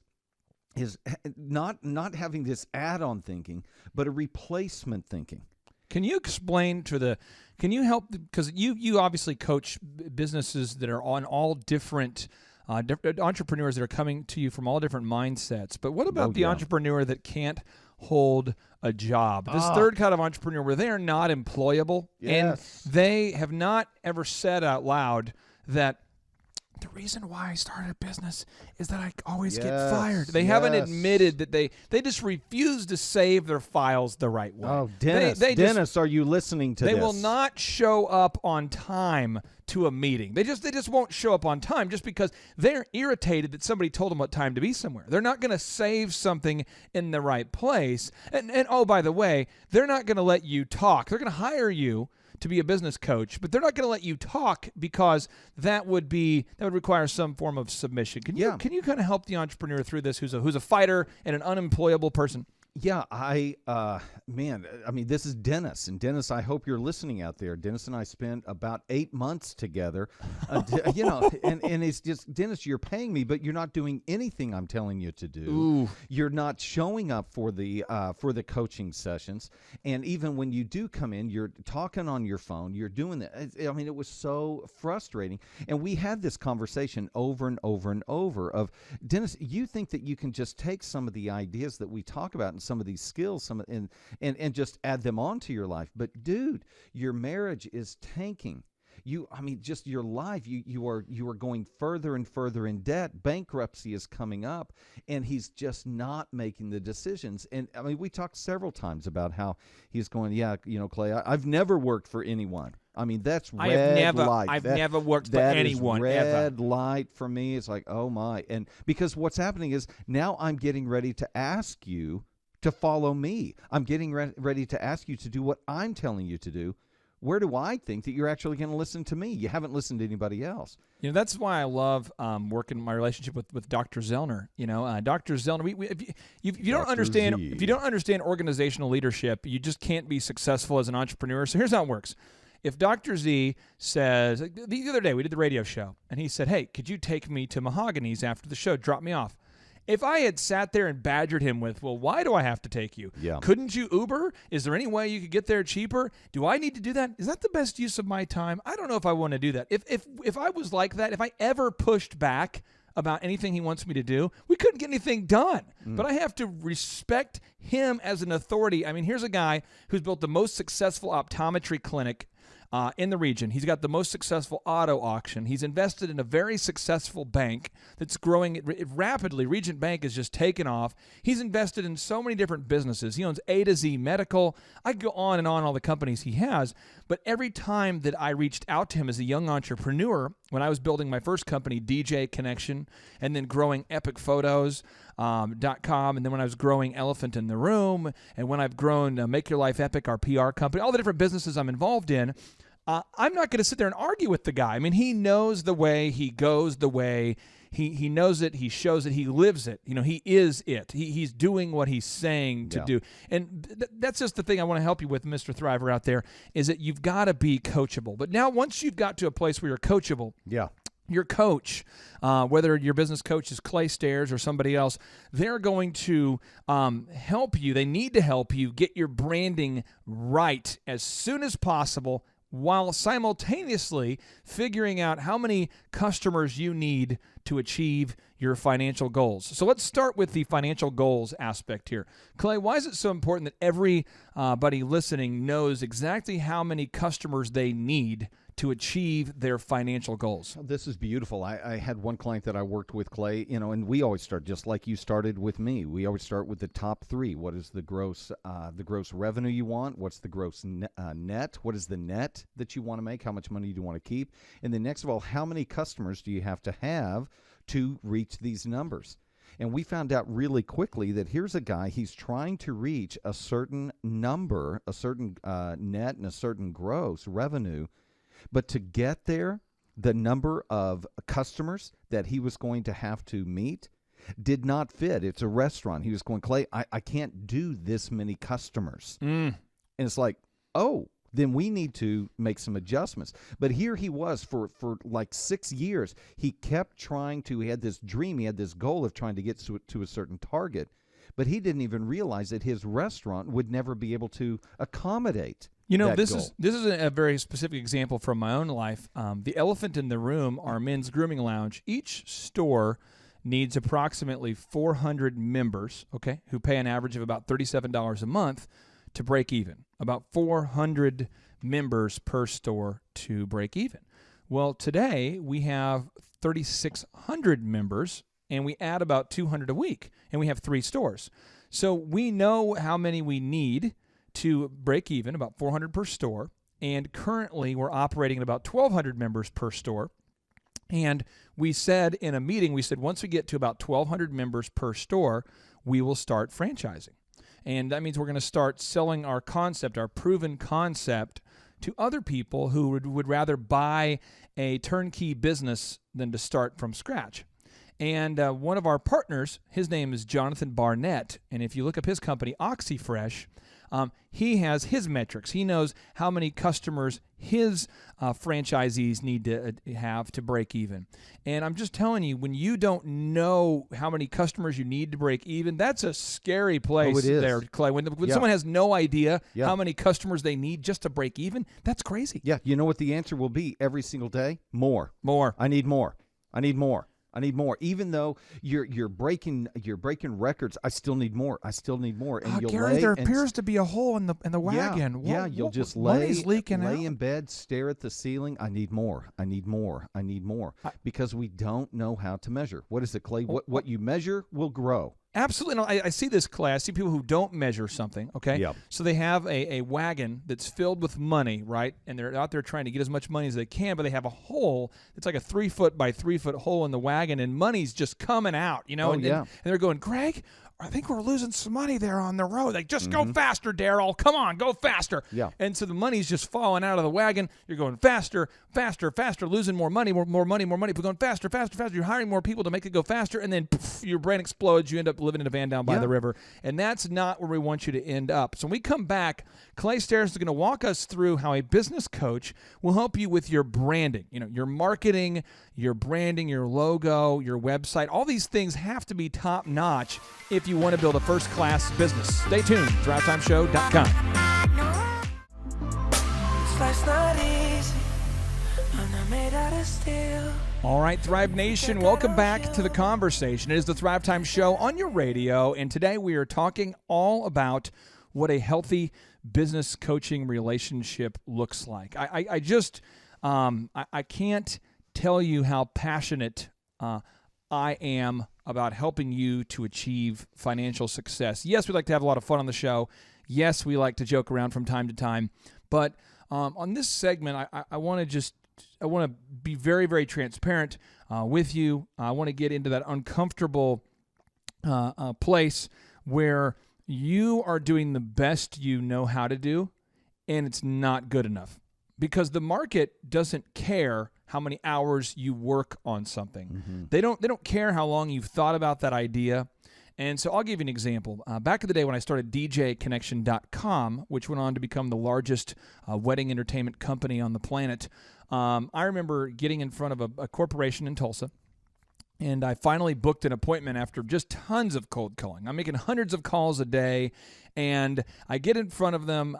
not having this add-on thinking, but a replacement thinking. Can you explain can you help, because you obviously coach businesses that are on all different entrepreneurs that are coming to you from all different mindsets. But what about the entrepreneur that can't hold a job? This third kind of entrepreneur where they are not employable, and they have not ever said out loud that the reason why I started a business is that I always get fired. They haven't admitted that they just refuse to save their files the right way. Oh, Dennis, are you listening to this? They will not show up on time to a meeting. They just won't show up on time just because they're irritated that somebody told them what time to be somewhere. They're not going to save something in the right place. And oh, by the way, they're not going to let you talk. They're going to hire you to be a business coach, but they're not going to let you talk because that would require some form of submission. Can you kind of help the entrepreneur through this who's a fighter and an unemployable person? Yeah, this is Dennis. And Dennis, I hope you're listening out there. Dennis and I spent about 8 months together, and it's just, Dennis, you're paying me, but you're not doing anything I'm telling you to do. Ooh. You're not showing up for the coaching sessions. And even when you do come in, you're talking on your phone, you're doing that. I mean, it was so frustrating. And we had this conversation over and over and over of, Dennis, you think that you can just take some of the ideas that we talk about and some of these skills, and just add them onto your life. But dude, your marriage is tanking. Just your life, you are going further and further in debt. Bankruptcy is coming up, and he's just not making the decisions. And we talked several times about how he's going, Clay, I've never worked for anyone. That's red light. I've never worked for anyone. That is red ever. light for me. It's like, oh my. And because what's happening is now I'm getting ready to ask you to follow me. I'm getting ready to ask you to do what I'm telling you to do. Where do I think that you're actually going to listen to me? You haven't listened to anybody else. That's why I love working my relationship with Dr. Zellner. Dr. Zellner. If you don't understand organizational leadership, you just can't be successful as an entrepreneur. So here's how it works. If Dr. Z says, the other day we did the radio show, and he said, "Hey, could you take me to Mahogany's after the show? Drop me off." If I had sat there and badgered him with, well, why do I have to take you? Yeah. Couldn't you Uber? Is there any way you could get there cheaper? Do I need to do that? Is that the best use of my time? I don't know if I want to do that. If I was like that, if I ever pushed back about anything he wants me to do, we couldn't get anything done. But I have to respect him as an authority. Here's a guy who's built the most successful optometry clinic in the region. He's got the most successful auto auction. He's invested in a very successful bank that's growing rapidly. Regent Bank is just taken off. He's invested in so many different businesses. He owns A to Z Medical. I could go on and on all the companies he has. But every time that I reached out to him as a young entrepreneur, when I was building my first company, DJ Connection, and then growing EpicPhotos.com, and then when I was growing Elephant in the Room, and when I've grown Make Your Life Epic, our PR company, all the different businesses I'm involved in, I'm not going to sit there and argue with the guy. He knows the way, he goes the way, he knows it, he shows it, he lives it. He is it. He's doing what he's saying to do. And that's just the thing I want to help you with, Mr. Thriver out there, is that you've got to be coachable. But now once you've got to a place where you're coachable, your coach, whether your business coach is Clay Stairs or somebody else, they're going to help you. They need to help you get your branding right as soon as possible, while simultaneously figuring out how many customers you need to achieve your financial goals. So let's start with the financial goals aspect here. Clay, why is it so important that everybody listening knows exactly how many customers they need to achieve their financial goals? This is beautiful. I had one client that I worked with, Clay, and we always start just like you started with me. We always start with the top three. What is the gross revenue you want? What's the gross net? What is the net that you want to make? How much money do you want to keep? And then next of all, how many customers do you have to reach these numbers? And we found out really quickly that here's a guy, he's trying to reach a certain number, a certain net and a certain gross revenue. But to get there, the number of customers that he was going to have to meet did not fit. It's a restaurant. He was going, Clay, I can't do this many customers. And it's like, oh, then we need to make some adjustments. But here he was for like 6 years. He kept trying to, he had this dream, he had this goal of trying to get to a certain target. But he didn't even realize that his restaurant would never be able to accommodate. This is a very specific example from my own life. The elephant in the room, our men's grooming lounge. Each store needs approximately 400 members, okay, who pay an average of about $37 a month to break even. About 400 members per store to break even. Well, today we have 3,600 members, and we add about 200 a week, and we have 3 stores. So we know how many we need to break even, about 400 per store, and currently we're operating at about 1,200 members per store. And we said in a meeting, once we get to about 1,200 members per store, we will start franchising. And that means we're going to start selling our concept, our proven concept, to other people who would rather buy a turnkey business than to start from scratch. And one of our partners, his name is Jonathan Barnett, and if you look up his company, OxyFresh, he has his metrics. He knows how many customers his franchisees need to have to break even. And I'm just telling you, when you don't know how many customers you need to break even, that's a scary place there, Clay. When someone has no idea how many customers they need just to break even, that's crazy. Yeah, you know what the answer will be every single day? More. I need more. I need more. I need more. Even though you're breaking records, I still need more. I still need more. And Gary, there appears to be a hole in the wagon. You'll just lay in bed, stare at the ceiling. I need more. I need more. I need more. Because we don't know how to measure. What is it, Clay? What you measure will grow. Absolutely. No, I see this, Clay. I see people who don't measure something, okay? Yep. So they have a wagon that's filled with money, right? And they're out there trying to get as much money as they can, but they have a hole that's like a 3-foot by 3-foot hole in the wagon, and money's just coming out, and they're going, Greg, I think we're losing some money there on the road. Like, just go faster, Daryl. Come on, go faster. Yeah. And so the money's just falling out of the wagon. You're going faster, faster, faster, losing more money, more money, more money. But going faster, faster, faster. You're hiring more people to make it go faster, and then poof, your brain explodes. You end up living in a van down by the river. And that's not where we want you to end up. So when we come back, Clay Stairs is going to walk us through how a business coach will help you with your branding, your marketing, your branding, your logo, your website. All these things have to be top-notch if you want to build a first-class business. Stay tuned. Thrivetimeshow.com. Life's not easy. I'm not made out of steel. All right, Thrive Nation, welcome back to the conversation. It is the Thrive Time Show on your radio, and today we are talking all about what a healthy business coaching relationship looks like. I can't tell you how passionate I am about helping you to achieve financial success. Yes, we like to have a lot of fun on the show. Yes, we like to joke around from time to time. But on this segment, I want to be very, very transparent with you. I want to get into that uncomfortable place where you are doing the best you know how to do, and it's not good enough. Because the market doesn't care how many hours you work on something. Mm-hmm. They don't care how long you've thought about that idea. And so I'll give you an example. Back in the day when I started DJConnection.com, which went on to become the largest wedding entertainment company on the planet, I remember getting in front of a corporation in Tulsa, and I finally booked an appointment after just tons of cold calling. I'm making hundreds of calls a day, and I get in front of them,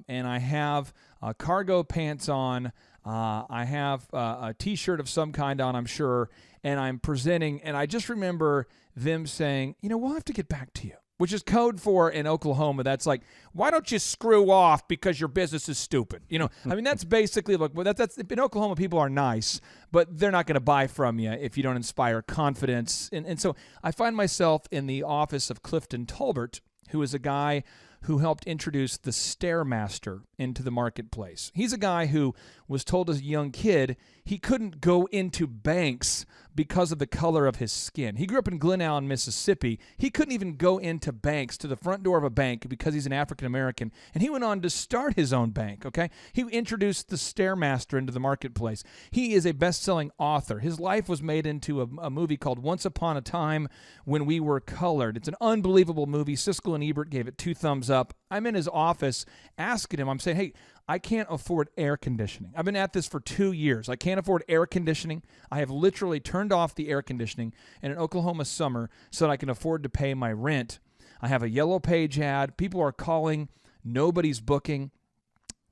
and I have cargo pants on. I have a T-shirt of some kind on, I'm sure, and I'm presenting, and I just remember them saying, we'll have to get back to you, which is code for, in Oklahoma, that's like, why don't you screw off because your business is stupid? That's basically like, well, that's in Oklahoma, people are nice, but they're not going to buy from you if you don't inspire confidence. And so I find myself in the office of Clifton Tolbert, who is a guy who helped introduce the Stairmaster into the marketplace. He's a guy who was told as a young kid he couldn't go into banks because of the color of his skin. He grew up in Glen Allen, Mississippi. He couldn't even go into banks, to the front door of a bank, because he's an African American. And he went on to start his own bank, okay? He introduced the Stairmaster into the marketplace. He is a best-selling author. His life was made into a movie called Once Upon a Time When We Were Colored. It's an unbelievable movie. Siskel and Ebert gave it 2 thumbs up. I'm in his office asking him, I'm saying, hey, I can't afford air conditioning. I've been at this for 2 years. I can't afford air conditioning. I have literally turned off the air conditioning in an Oklahoma summer so that I can afford to pay my rent. I have a Yellow Page ad. People are calling. Nobody's booking.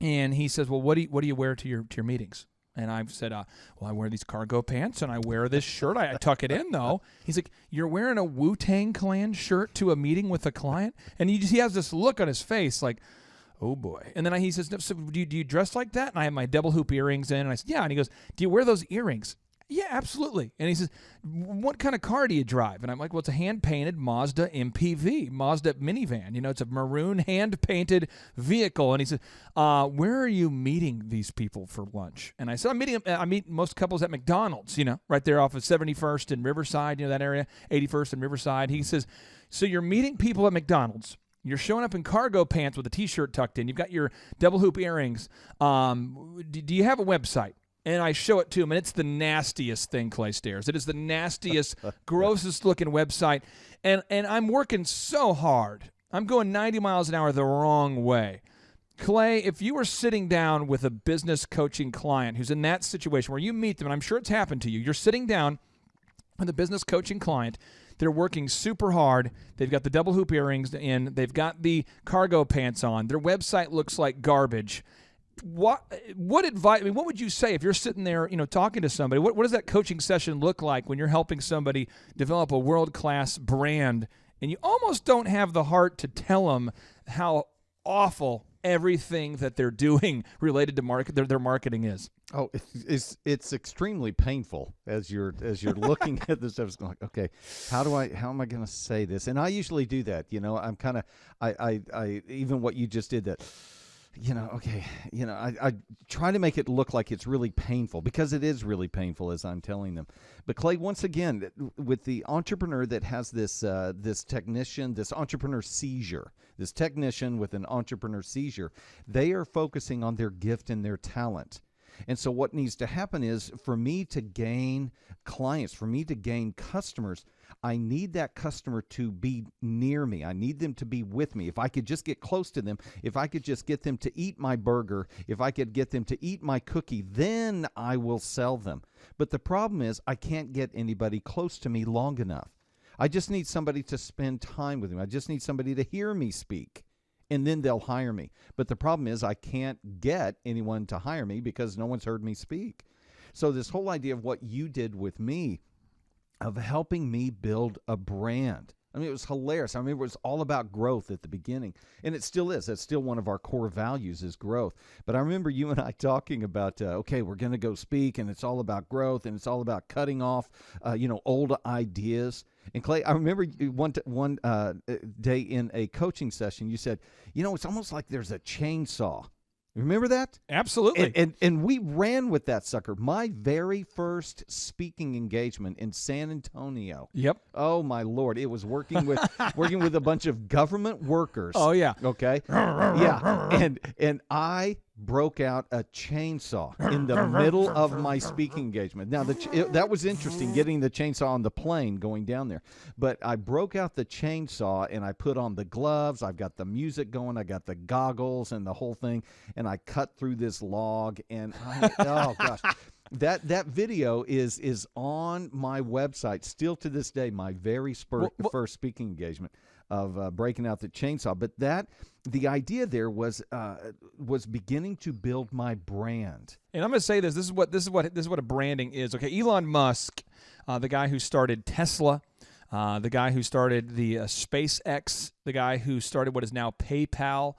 And he says, well, what do you wear to your meetings? And I've said, well, I wear these cargo pants and I wear this shirt. I tuck it in, though. He's like, you're wearing a Wu-Tang Clan shirt to a meeting with a client? And he has this look on his face like, oh, boy. And then he says, no, so do you dress like that? And I have my double hoop earrings in. And I said, yeah. And he goes, do you wear those earrings? Yeah, absolutely. And he says, what kind of car do you drive? And I'm like, well, it's a hand-painted Mazda MPV, Mazda minivan. It's a maroon hand-painted vehicle. And he said, where are you meeting these people for lunch? And I said, I meet most couples at McDonald's, right there off of 71st and Riverside, that area, 81st and Riverside. He says, so you're meeting people at McDonald's. You're showing up in cargo pants with a T-shirt tucked in. You've got your double hoop earrings. Do you have a website? And I show it to him, and it's the nastiest thing, Clay Stairs. It is the nastiest, grossest looking website. And I'm working so hard. I'm going 90 miles an hour the wrong way. Clay, if you were sitting down with a business coaching client who's in that situation where you meet them, and I'm sure it's happened to you, you're sitting down with a business coaching client. They're working super hard. They've got the double hoop earrings in. They've got the cargo pants on. Their website looks like garbage. What advice? What would you say if you're sitting there, talking to somebody? What does that coaching session look like when you're helping somebody develop a world-class brand, and you almost don't have the heart to tell them how awful everything that they're doing related to their marketing is? Oh, it's extremely painful as you're looking at this stuff. It's like, okay, how am I going to say this? And I usually do that. I'm kind of I even what you just did that. I try to make it look like it's really painful, because it is really painful as I'm telling them. But Clay, once again, with the entrepreneur that has this technician, this entrepreneur seizure, this technician with an entrepreneur seizure, they are focusing on their gift and their talent. And so what needs to happen is, for me to gain clients, for me to gain customers, I need that customer to be near me. I need them to be with me. If I could just get close to them, if I could just get them to eat my burger, if I could get them to eat my cookie, then I will sell them. But the problem is, I can't get anybody close to me long enough. I just need somebody to spend time with me. I just need somebody to hear me speak, and then they'll hire me. But the problem is, I can't get anyone to hire me because no one's heard me speak. So this whole idea of what you did with me, of helping me build a brand. I mean, it was hilarious. I mean, it was all about growth at the beginning, and it still is. That's still one of our core values, is growth. But I remember you and I talking about, okay, we're going to go speak, and it's all about growth, and it's all about cutting off, old ideas. And Clay, I remember one day in a coaching session, you said, it's almost like there's a chainsaw. Remember that? Absolutely. And we ran with that sucker. My very first speaking engagement in San Antonio. Yep. Oh my Lord! It was working with a bunch of government workers. Oh yeah. Okay. Yeah. And I broke out a chainsaw in the middle of my speaking engagement. Now, that was interesting, getting the chainsaw on the plane going down there. But I broke out the chainsaw, and I put on the gloves. I've got the music going. I got the goggles and the whole thing. And I cut through this log. And oh, gosh. That video is on my website still to this day, my very first speaking engagement of breaking out the chainsaw. But the idea there was beginning to build my brand. And I'm going to say this. This is what a branding is. Okay, Elon Musk, the guy who started Tesla, the guy who started the SpaceX, the guy who started what is now PayPal.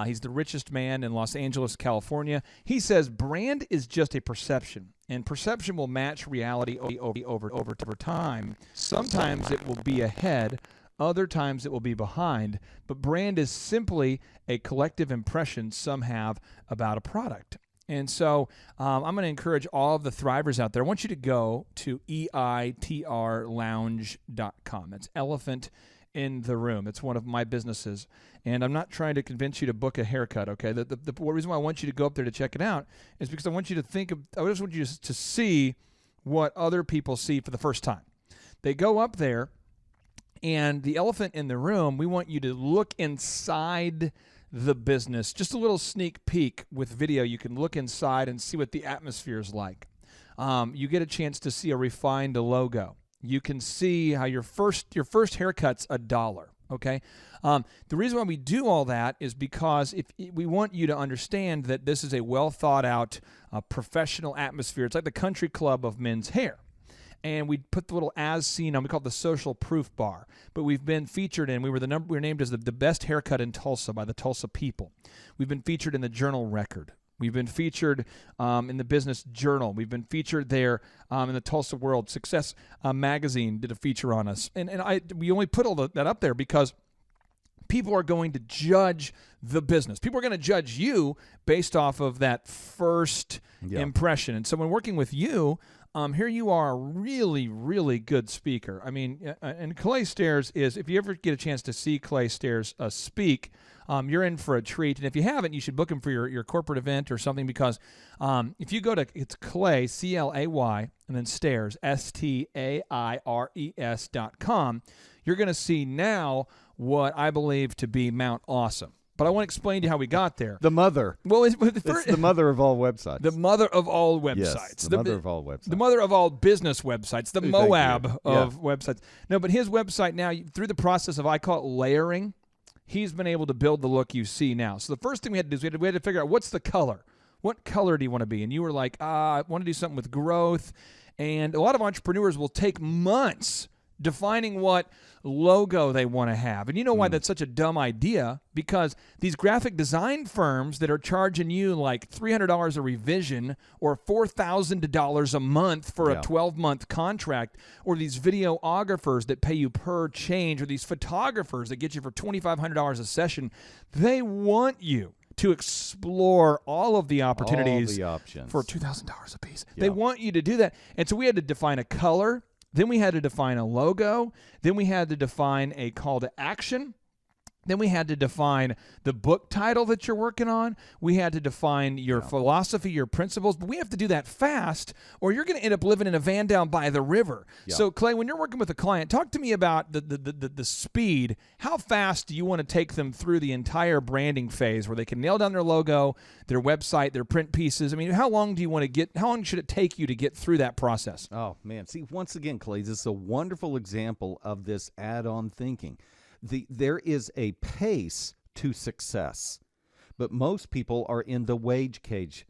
He's the richest man in Los Angeles, California. He says brand is just a perception, and perception will match reality over time. Sometimes it will be ahead, other times it will be behind, but brand is simply a collective impression some have about a product. And so I'm going to encourage all of the Thrivers out there. I want you to go to eitrlounge.com. That's elephant in the room. It's one of my businesses. And I'm not trying to convince you to book a haircut, okay? The reason why I want you to go up there to check it out is because I want you to I just want you to see what other people see for the first time. They go up there, and the elephant in the room, we want you to look inside the business. Just a little sneak peek with video. You can look inside and see what the atmosphere is like. You get a chance to see a refined logo. You can see how your first haircut's $1, okay? The reason why we do all that is because we want you to understand that this is a well-thought-out professional atmosphere. It's like the country club of men's hair. And we put the little as seen on. We call it the social proof bar. But we've been featured in. We were named as the best haircut in Tulsa by the Tulsa People. We've been featured in the Journal Record. We've been featured in the Business Journal. We've been featured there in the Tulsa World. Success Magazine did a feature on us. And we only put all that up there because people are going to judge the business. People are going to judge you based off of that first impression. And so when working with you, here you are, a really, really good speaker. I mean, and Clay Stairs is, if you ever get a chance to see Clay Stairs speak, you're in for a treat. And if you haven't, you should book him for your corporate event or something, because if you go to, it's Clay, C-L-A-Y, and then Stairs, S-T-A-I-R-E-S.com, you're going to see now what I believe to be Mount Awesome. But I want to explain to you how we got there. The mother. Well, it's the mother of all websites. The mother of all websites. Yes, the mother of all websites. The mother of all business websites. The Moab of websites. No, but his website now, through the process of, I call it layering, he's been able to build the look you see now. So the first thing we had to do is we had to figure out, what's the color? What color do you want to be? And you were like, I want to do something with growth. And a lot of entrepreneurs will take months defining what logo they want to have. And you know why that's such a dumb idea? Because these graphic design firms that are charging you like $300 a revision or $4,000 a month for a 12-month contract, or these videographers that pay you per change, or these photographers that get you for $2,500 a session, they want you to explore all of the opportunities, all the options, for $2,000 a piece. They want you to do that. And so we had to define a color. Then we had to define a logo. Then we had to define a call to action. Then we had to define the book title that you're working on. We had to define your philosophy, your principles. But we have to do that fast, or you're going to end up living in a van down by the river. Yeah. So, Clay, when you're working with a client, talk to me about the speed. How fast do you want to take them through the entire branding phase where they can nail down their logo, their website, their print pieces? I mean, how long should it take you to get through that process? Oh, man. See, once again, Clay, this is a wonderful example of this add-on thinking. There is a pace to success, but most people are in the wage cage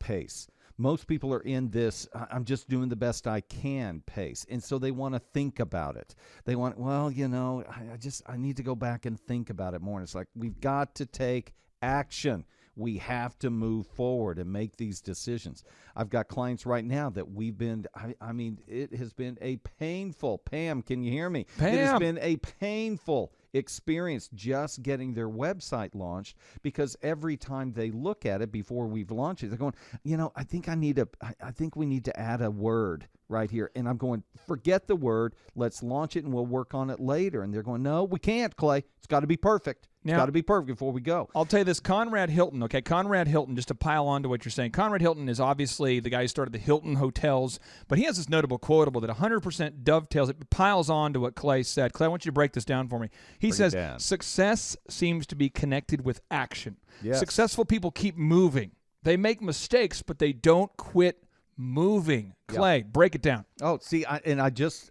pace. Most people are in this, I'm just doing the best I can pace. And so they want to think about it. They want, I need to go back and think about it more. And it's like, we've got to take action. We have to move forward and make these decisions. I've got clients right now that we've been, it has been a painful, Pam, can you hear me? Pam. It has been a painful experience just getting their website launched, because every time they look at it before we've launched it, they're going, I think we need to add a word right here. And I'm going, forget the word. Let's launch it and we'll work on it later. And they're going, no, we can't, Clay. It's got to be perfect. It's got to be perfect before we go. I'll tell you this, Conrad Hilton, okay? Conrad Hilton, just to pile on to what you're saying, Conrad Hilton is obviously the guy who started the Hilton Hotels, but he has this notable quotable that 100% dovetails, it piles on to what Clay said. Clay, I want you to break this down for me. He says, success seems to be connected with action. Yes. Successful people keep moving. They make mistakes, but they don't quit moving. Clay, break it down. Oh, see, I just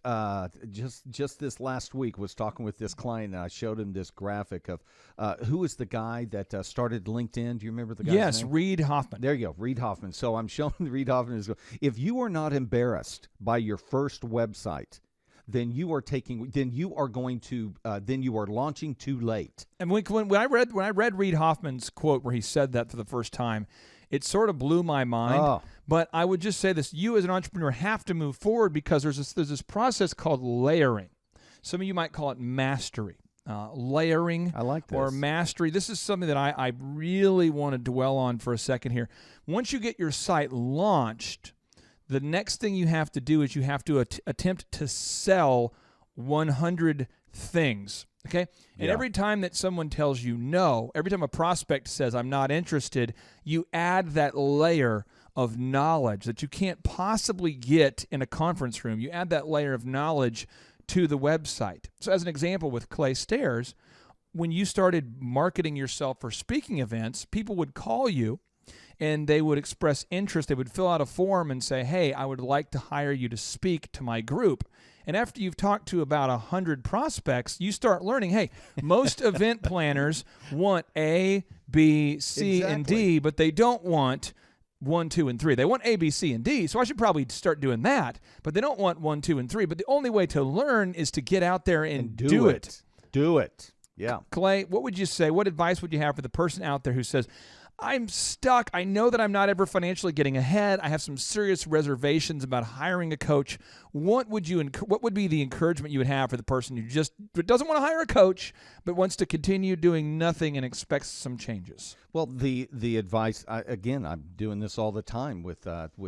this last week was talking with this client, and I showed him this graphic of who is the guy that started LinkedIn. Do you remember the guy's name? Yes, Reid Hoffman. There you go, Reid Hoffman. So I'm showing Reid Hoffman. If you are not embarrassed by your first website, then you are launching too late. And when I read Reid Hoffman's quote where he said that for the first time, it sort of blew my mind. Oh. But I would just say this: you as an entrepreneur have to move forward because there's this process called layering. Some of you might call it mastery. Layering, I like this. Or mastery. This is something that I really want to dwell on for a second here. Once you get your site launched, the next thing you have to do is you have to attempt to sell 100 things. Okay? And every time that someone tells you no, every time a prospect says, I'm not interested, you add that layer of knowledge that you can't possibly get in a conference room. You add that layer of knowledge to the website. So as an example with Clay Stairs, when you started marketing yourself for speaking events, people would call you and they would express interest. They would fill out a form and say, hey, I would like to hire you to speak to my group. And after you've talked to about 100 prospects, you start learning, hey, most event planners want A, B, C, and D, but they don't want 1, 2, and 3. They want A, B, C, and D, so I should probably start doing that. But they don't want 1, 2, and 3. But the only way to learn is to get out there and do it. Do it. Yeah. Clay, what would you say? What advice would you have for the person out there who says, I'm stuck. I know that I'm not ever financially getting ahead. I have some serious reservations about hiring a coach. What would be the encouragement you would have for the person who just doesn't want to hire a coach but wants to continue doing nothing and expects some changes? Well, the advice, again, I'm doing this all the time with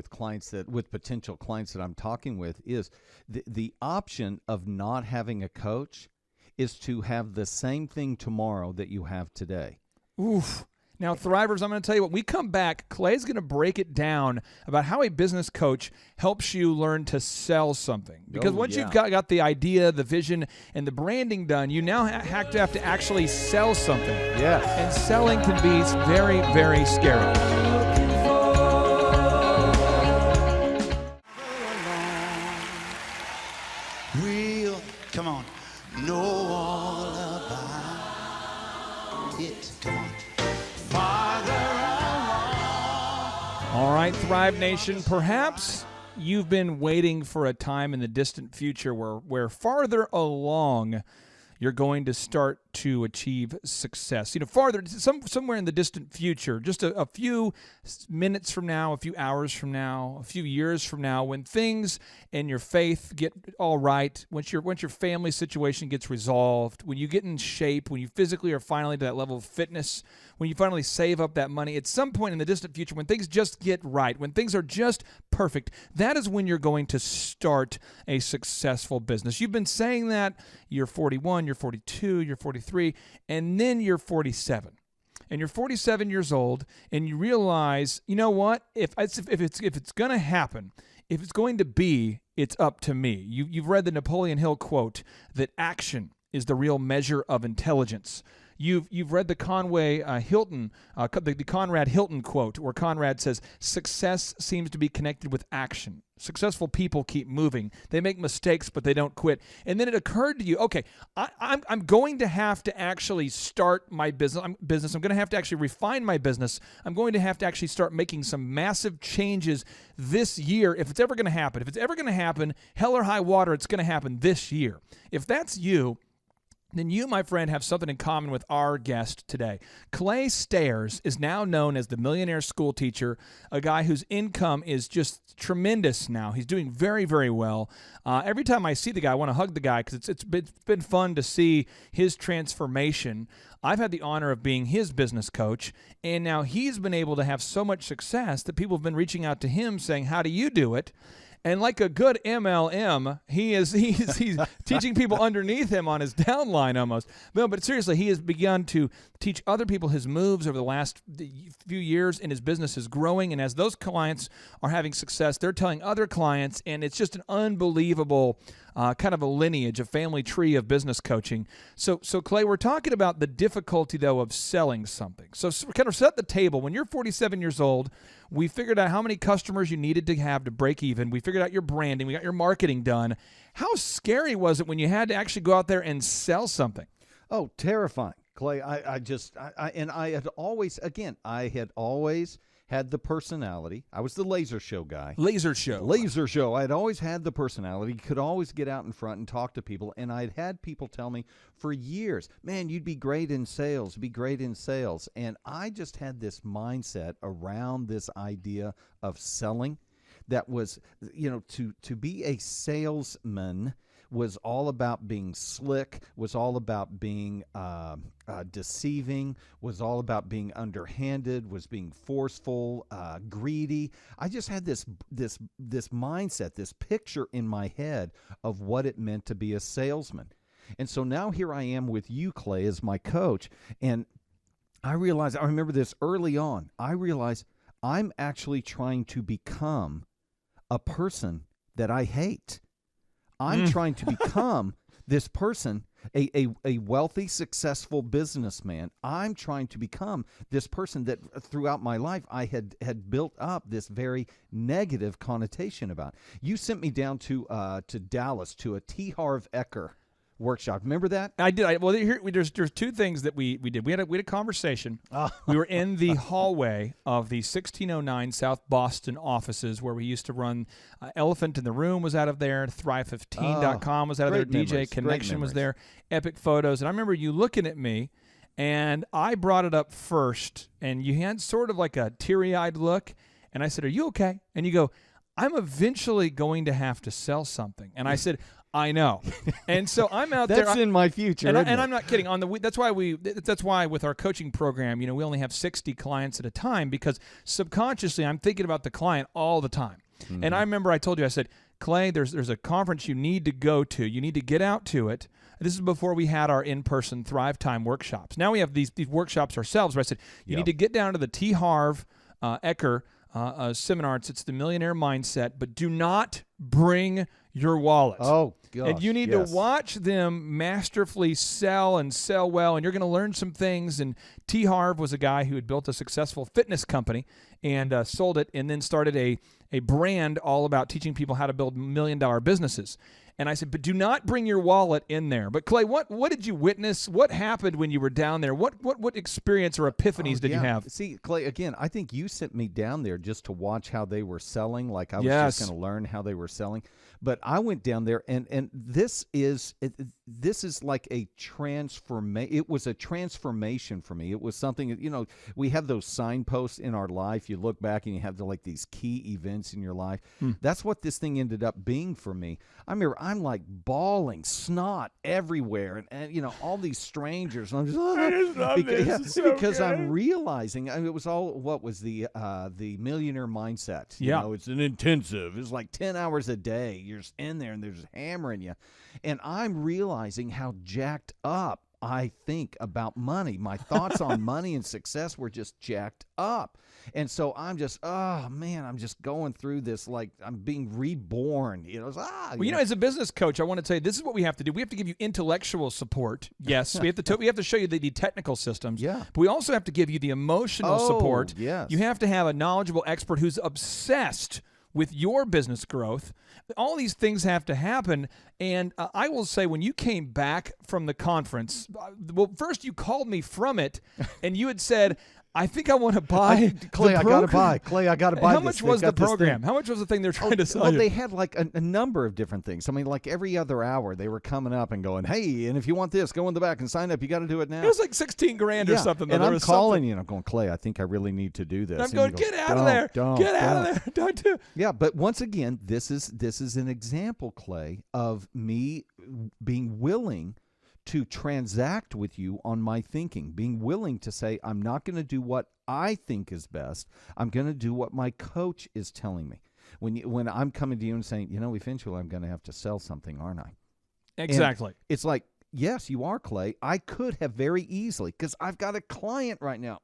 clients with potential clients that I'm talking with, is the option of not having a coach is to have the same thing tomorrow that you have today. Oof. Now, Thrivers, I'm going to tell you what, we come back, Clay's going to break it down about how a business coach helps you learn to sell something. Because once you've got the idea, the vision, and the branding done, you now have to actually sell something. Yes. And selling can be very, very scary. Real, come on, know all about it. Come on. All right, Thrive Nation, perhaps you've been waiting for a time in the distant future where farther along you're going to start to achieve success. Farther, somewhere in the distant future, just a few minutes from now, a few hours from now, a few years from now, when things and your faith get all right, once your family situation gets resolved, when you get in shape, when you physically are finally to that level of fitness, when you finally save up that money, at some point in the distant future, when things just get right, when things are just perfect, that is when you're going to start a successful business. You've been saying that. You're 41, you're 42, you're 43, and then you're 47. And you're 47 years old, and you realize, you know what? If it's going to happen, if it's going to be, it's up to me. You've read the Napoleon Hill quote that action is the real measure of intelligence. You've read the Conrad Hilton quote, where Conrad says, success seems to be connected with action. Successful people keep moving. They make mistakes, but they don't quit. And then it occurred to you, okay, I'm going to have to actually start my business. I'm going to have to actually refine my business. I'm going to have to actually start making some massive changes this year if it's ever going to happen. If it's ever going to happen, hell or high water, it's going to happen this year. If that's you, then you, my friend, have something in common with our guest today. Clay Stairs is now known as the millionaire school teacher, a guy whose income is just tremendous now. He's doing very, very well. Every time I see the guy, I want to hug the guy because it's been fun to see his transformation. I've had the honor of being his business coach, and now he's been able to have so much success that people have been reaching out to him saying, how do you do it? And like a good MLM, he's teaching people underneath him on his downline almost. No, but seriously, he has begun to teach other people his moves over the last few years, and his business is growing. And as those clients are having success, they're telling other clients, and it's just an unbelievable kind of a lineage, a family tree of business coaching. So Clay, we're talking about the difficulty, though, of selling something. So kind of set the table. When you're 47 years old, we figured out how many customers you needed to have to break even. We figured out your branding. We got your marketing done. How scary was it when you had to actually go out there and sell something? Oh, terrifying, Clay. I had always had the personality. I was the laser show guy. Laser show. I had always had the personality. Could always get out in front and talk to people. And I'd had people tell me for years, man, you'd be great in sales, And I just had this mindset around this idea of selling that was, to be a salesman was all about being slick, was all about being deceiving, was all about being underhanded, was being forceful, greedy. I just had this mindset, this picture in my head of what it meant to be a salesman. And so now here I am with you, Clay, as my coach, and I remember this early on, I realized I'm actually trying to become a person that I hate. I'm trying to become this person, a wealthy, successful businessman. I'm trying to become this person that throughout my life I had built up this very negative connotation about. You sent me down to Dallas to a T. Harv Eker workshop. Remember that? I did. There's two things that we did. We had a conversation. We were in the hallway of the 1609 South Boston offices where we used to run. Elephant in the Room was out of there. Thrive15.com was out of there. DJ Connection was there. Epic Photos. And I remember you looking at me, and I brought it up first, and you had sort of like a teary-eyed look, and I said, "Are you okay?" And you go, "I'm eventually going to have to sell something." And I said, I know, and so I'm out there. That's in my future, and I'm not kidding. That's why with our coaching program, we only have 60 clients at a time because subconsciously I'm thinking about the client all the time. Mm-hmm. And I remember I told you, I said, Clay, there's a conference you need to go to. You need to get out to it. This is before we had our in-person Thrivetime workshops. Now we have these workshops ourselves. Where I said you need to get down to the T. Harv Eker seminar. It's the Millionaire Mindset, but do not bring your wallet. Oh, gosh. And you need to watch them masterfully sell and sell well, and you're going to learn some things. And T. Harv was a guy who had built a successful fitness company and sold it and then started a brand all about teaching people how to build $1 million businesses. And I said, but do not bring your wallet in there. But Clay, what did you witness? What happened when you were down there? What experience or epiphanies did you have? See, Clay, again, I think you sent me down there just to watch how they were selling. Like I was just going to learn how they were selling. But I went down there, and this is like a transformation. It was a transformation for me. It was something, we have those signposts in our life. You look back and you have these key events in your life. That's what this thing ended up being for me. I remember I'm like bawling, snot everywhere, and all these strangers. And I'm just because I'm realizing it was all what was the Millionaire Mindset. It's an intensive. It's like 10 hours a day. You're just in there and they're just hammering you. And I'm realizing how jacked up I think about money. My thoughts on money and success were just jacked up. And so I'm just, I'm just going through this like I'm being reborn. As a business coach, I want to tell you, this is what we have to do. We have to give you intellectual support. Yes, we have to show you the technical systems. Yeah. But we also have to give you the emotional support. Yes. You have to have a knowledgeable expert who's obsessed with your business growth. All these things have to happen. And I will say, when you came back from the conference, first you called me from it, and you had said, I think I want to buy Clay, I got to buy. Clay, I got to buy. How much was the program? How much was the thing they're trying to sell you? They had like a number of different things. I mean, like every other hour, they were coming up and going, hey, and if you want this, go in the back and sign up. You got to do it now. It was like $16,000 or something. And I'm calling you, and I'm going, Clay, I think I really need to do this. And I'm going, get out of there. Get out of there. Don't do it. Yeah, but once again, this is an example, Clay, of me being willing to transact with you on my thinking, being willing to say, I'm not going to do what I think is best. I'm going to do what my coach is telling me. When I'm coming to you and saying, eventually I'm going to have to sell something, aren't I? Exactly. And it's like, yes, you are, Clay. I could have very easily, because I've got a client right now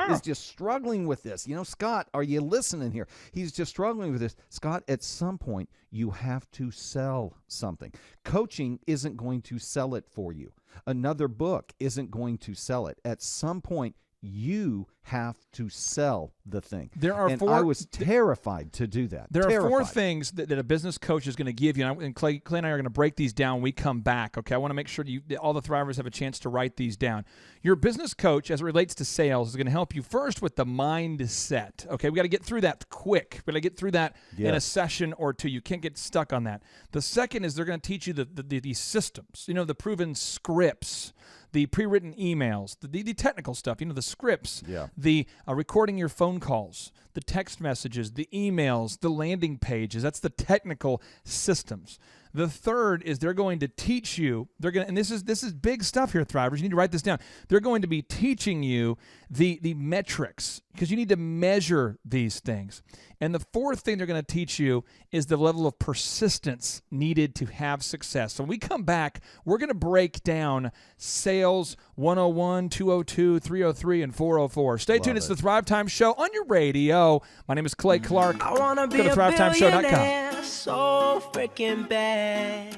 is just struggling with this. Scott, are you listening here? He's just struggling with this. Scott, at some point, you have to sell something. Coaching isn't going to sell it for you. Another book isn't going to sell it. At some point, you have to sell the thing. I was terrified to do that. There are 4 things that a business coach is going to give you, and Clay and I are going to break these down when we come back, okay? I want to make sure that all the Thrivers have a chance to write these down. Your business coach, as it relates to sales, is going to help you first with the mindset, okay? We got to get through that quick. We got to get through that in a session or 2. You can't get stuck on that. The second is they're going to teach you the systems, the proven scripts, the pre-written emails, the technical stuff, the scripts, the recording your phone calls, the text messages, the emails, the landing pages. That's the technical systems. The third is they're going to teach you, and this is big stuff here, Thrivers. You need to write this down. They're going to be teaching you the metrics, because you need to measure these things. And the fourth thing they're going to teach you is the level of persistence needed to have success. So when we come back, we're going to break down Sales 101, 202, 303, and 404. Stay tuned. It's the Thrivetime Show on your radio. My name is Clay Clark. I wanna be Go to a thrivetimeshow.com. billionaire so freaking bad.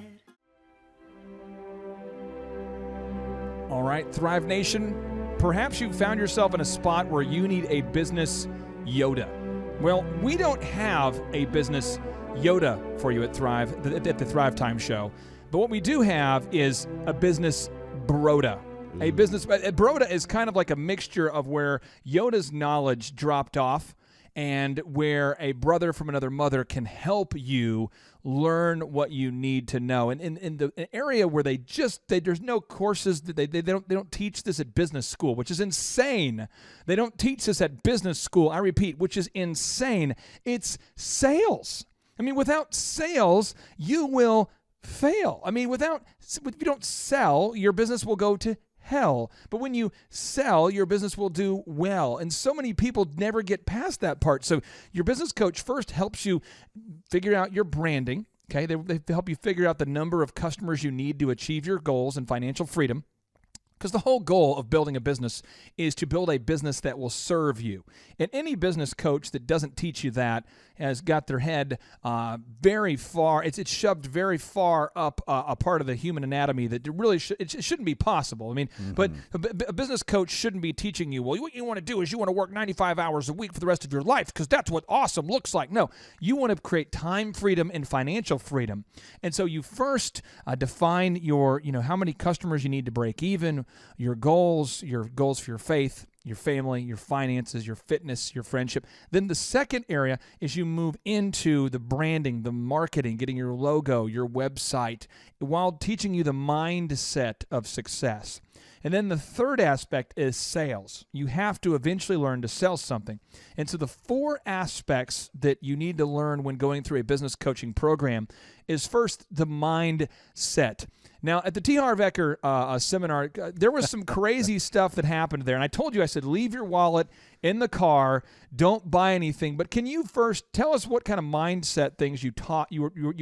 All right, Thrive Nation, perhaps you found yourself in a spot where you need a business Yoda. Well, we don't have a business Yoda for you at the Thrivetime Show, but what we do have is a business Broda. A Broda is kind of like a mixture of where Yoda's knowledge dropped off and where a brother from another mother can help you learn what you need to know. And in the area where there's no courses, they don't teach this at business school, which is insane. They don't teach this at business school, I repeat, which is insane. It's sales. I mean, without sales, you will fail. I mean, if you don't sell, your business will go to hell. But when you sell, your business will do well. And so many people never get past that part. So your business coach first helps you figure out your branding. Okay, they help you figure out the number of customers you need to achieve your goals and financial freedom. Because the whole goal of building a business is to build a business that will serve you. And any business coach that doesn't teach you that has got their head very far, it's shoved very far up a part of the human anatomy that really it shouldn't be possible. I mean, but a business coach shouldn't be teaching you, well, what you want to do is you want to work 95 hours a week for the rest of your life because that's what awesome looks like. No, you want to create time freedom and financial freedom. And so you first define your, how many customers you need to break even, your goals for your faith, your family, your finances, your fitness, your friendship. Then the second area is you move into the branding, the marketing, getting your logo, your website, while teaching you the mindset of success. And then the third aspect is sales. You have to eventually learn to sell something. And so the 4 aspects that you need to learn when going through a business coaching program is first the mindset. Now, at the T. Harv Eker seminar, there was some crazy stuff that happened there. And I told you, I said, leave your wallet in the car. Don't buy anything. But can you first tell us what kind of mindset things you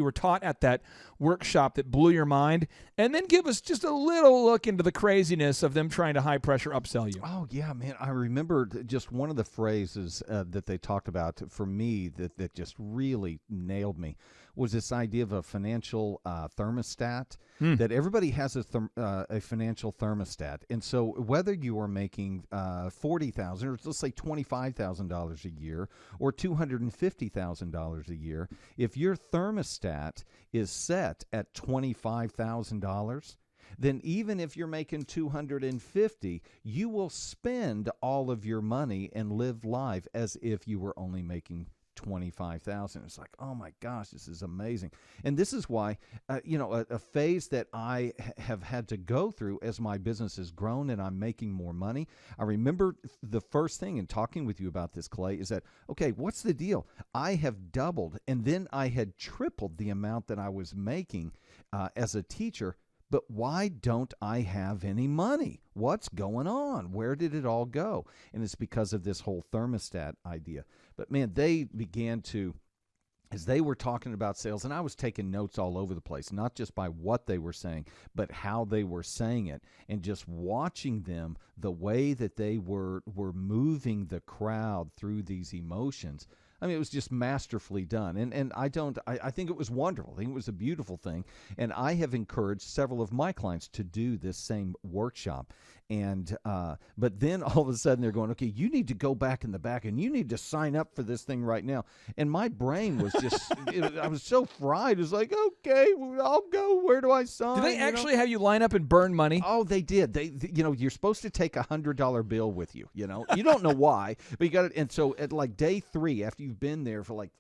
were taught at that workshop that blew your mind? And then give us just a little look into the craziness of them trying to high-pressure upsell you. Oh, yeah, man. I remember just one of the phrases that they talked about for me that just really nailed me was this idea of a financial thermostat, that everybody has a financial thermostat. And so whether you are making $40,000 or let's say $25,000 a year or $250,000 a year, if your thermostat is set at $25,000, then even if you're making $250,000, you will spend all of your money and live life as if you were only making $25,000. It's like, oh my gosh, this is amazing. And this is why, a phase that I have had to go through as my business has grown and I'm making more money. I remember the first thing in talking with you about this, Clay, is that, okay, what's the deal? I have doubled and then I had tripled the amount that I was making as a teacher. But why don't I have any money? What's going on? Where did it all go? And it's because of this whole thermostat idea. But man, they began to as they were talking about sales, and I was taking notes all over the place, not just by what they were saying, but how they were saying it, and just watching them, the way that they were moving the crowd through these emotions. I mean, it was just masterfully done. And I think it was wonderful. I think it was a beautiful thing. And I have encouraged several of my clients to do this same workshop. And but then all of a sudden they're going, okay, you need to go back in the back and you need to sign up for this thing right now. And my brain was just, I was so fried. It was like, okay, I'll go. Where do I sign? Did they actually have you line up and burn money? Oh, they did. They you're supposed to take $100 bill with you. You don't know why, but you got it. And so at like day 3, after you've been there for like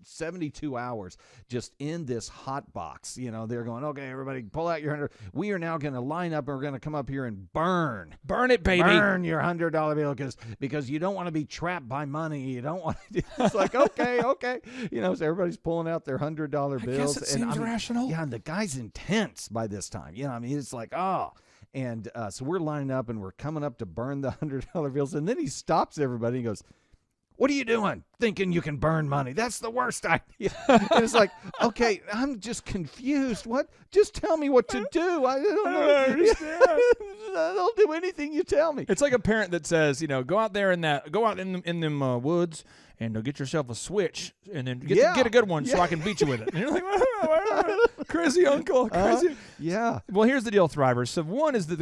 72 hours, just in this hot box, they're going, okay, everybody, pull out your 100. We are now going to line up and we're going to come up here and burn it, baby. Burn your $100 bill because you don't want to be trapped by money. You don't want to. It's like okay. So everybody's pulling out their $100 bills. I guess it seems rational. Yeah, and the guy's intense by this time. It's like and so we're lining up and we're coming up to burn the $100 bills, and then he stops everybody and goes, "What are you doing? Thinking you can burn money? That's the worst idea." And it's like, okay, I'm just confused. What? Just tell me what to do. I don't understand. I'll do anything you tell me. It's like a parent that says, go out there in them woods and get yourself a switch and then get a good one so I can beat you with it. And you're like, crazy uncle, crazy. Yeah. Well, here's the deal, Thrivers. So one is that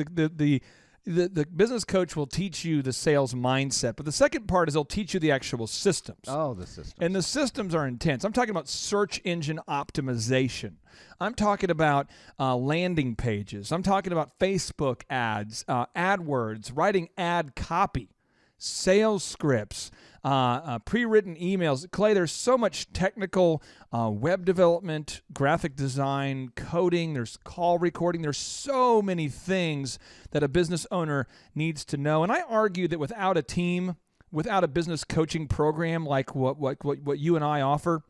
the business coach will teach you the sales mindset, but the second part is they'll teach you the actual systems. Oh, the systems. And the systems are intense. I'm talking about search engine optimization. I'm talking about landing pages. I'm talking about Facebook ads, AdWords, writing ad copy, sales scripts, pre-written emails. Clay, there's so much technical web development, graphic design, coding, there's call recording. There's so many things that a business owner needs to know. And I argue that without a team, without a business coaching program like what you and I offer,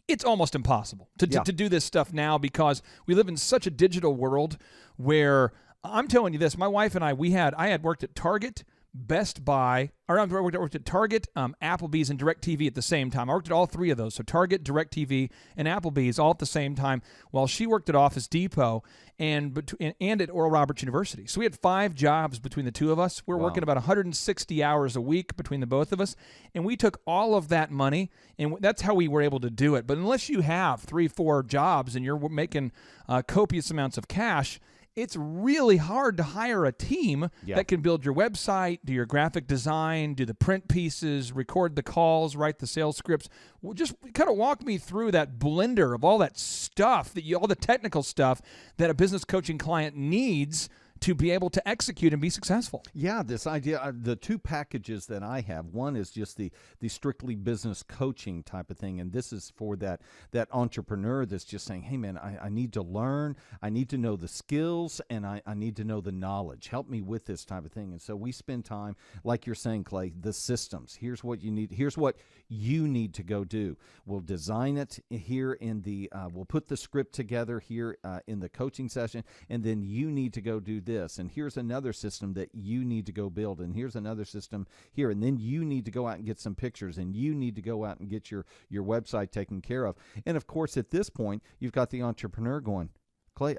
it's almost impossible to do this stuff now, because we live in such a digital world where I'm telling you this, my wife and I had worked at Target, Best Buy, or I worked at Target, Applebee's, and DirecTV at the same time. I worked at all 3 of those. So Target, DirecTV, and Applebee's all at the same time, while she worked at Office Depot and at Oral Roberts University. So we had 5 jobs between the 2 of us. We're working about 160 hours a week between the both of us. And we took all of that money, and that's how we were able to do it. But unless you have 3-4 jobs and you're making copious amounts of cash, it's really hard to hire a team that can build your website, do your graphic design, do the print pieces, record the calls, write the sales scripts. Well, just kind of walk me through that blender of all that stuff, all the technical stuff that a business coaching client needs to be able to execute and be successful. Yeah, this idea, the 2 packages that I have, one is just the strictly business coaching type of thing, and this is for that entrepreneur that's just saying, hey man, I need to learn, I need to know the skills, and I need to know the knowledge. Help me with this type of thing. And so we spend time, like you're saying, Clay, the systems. Here's what you need. Here's what you need to go do. We'll design it here in the, we'll put the script together here in the coaching session, and then you need to go do this, and here's another system that you need to go build, and here's another system here, and then you need to go out and get some pictures, and you need to go out and get your website taken care of. And of course, at this point, you've got the entrepreneur going, Clay,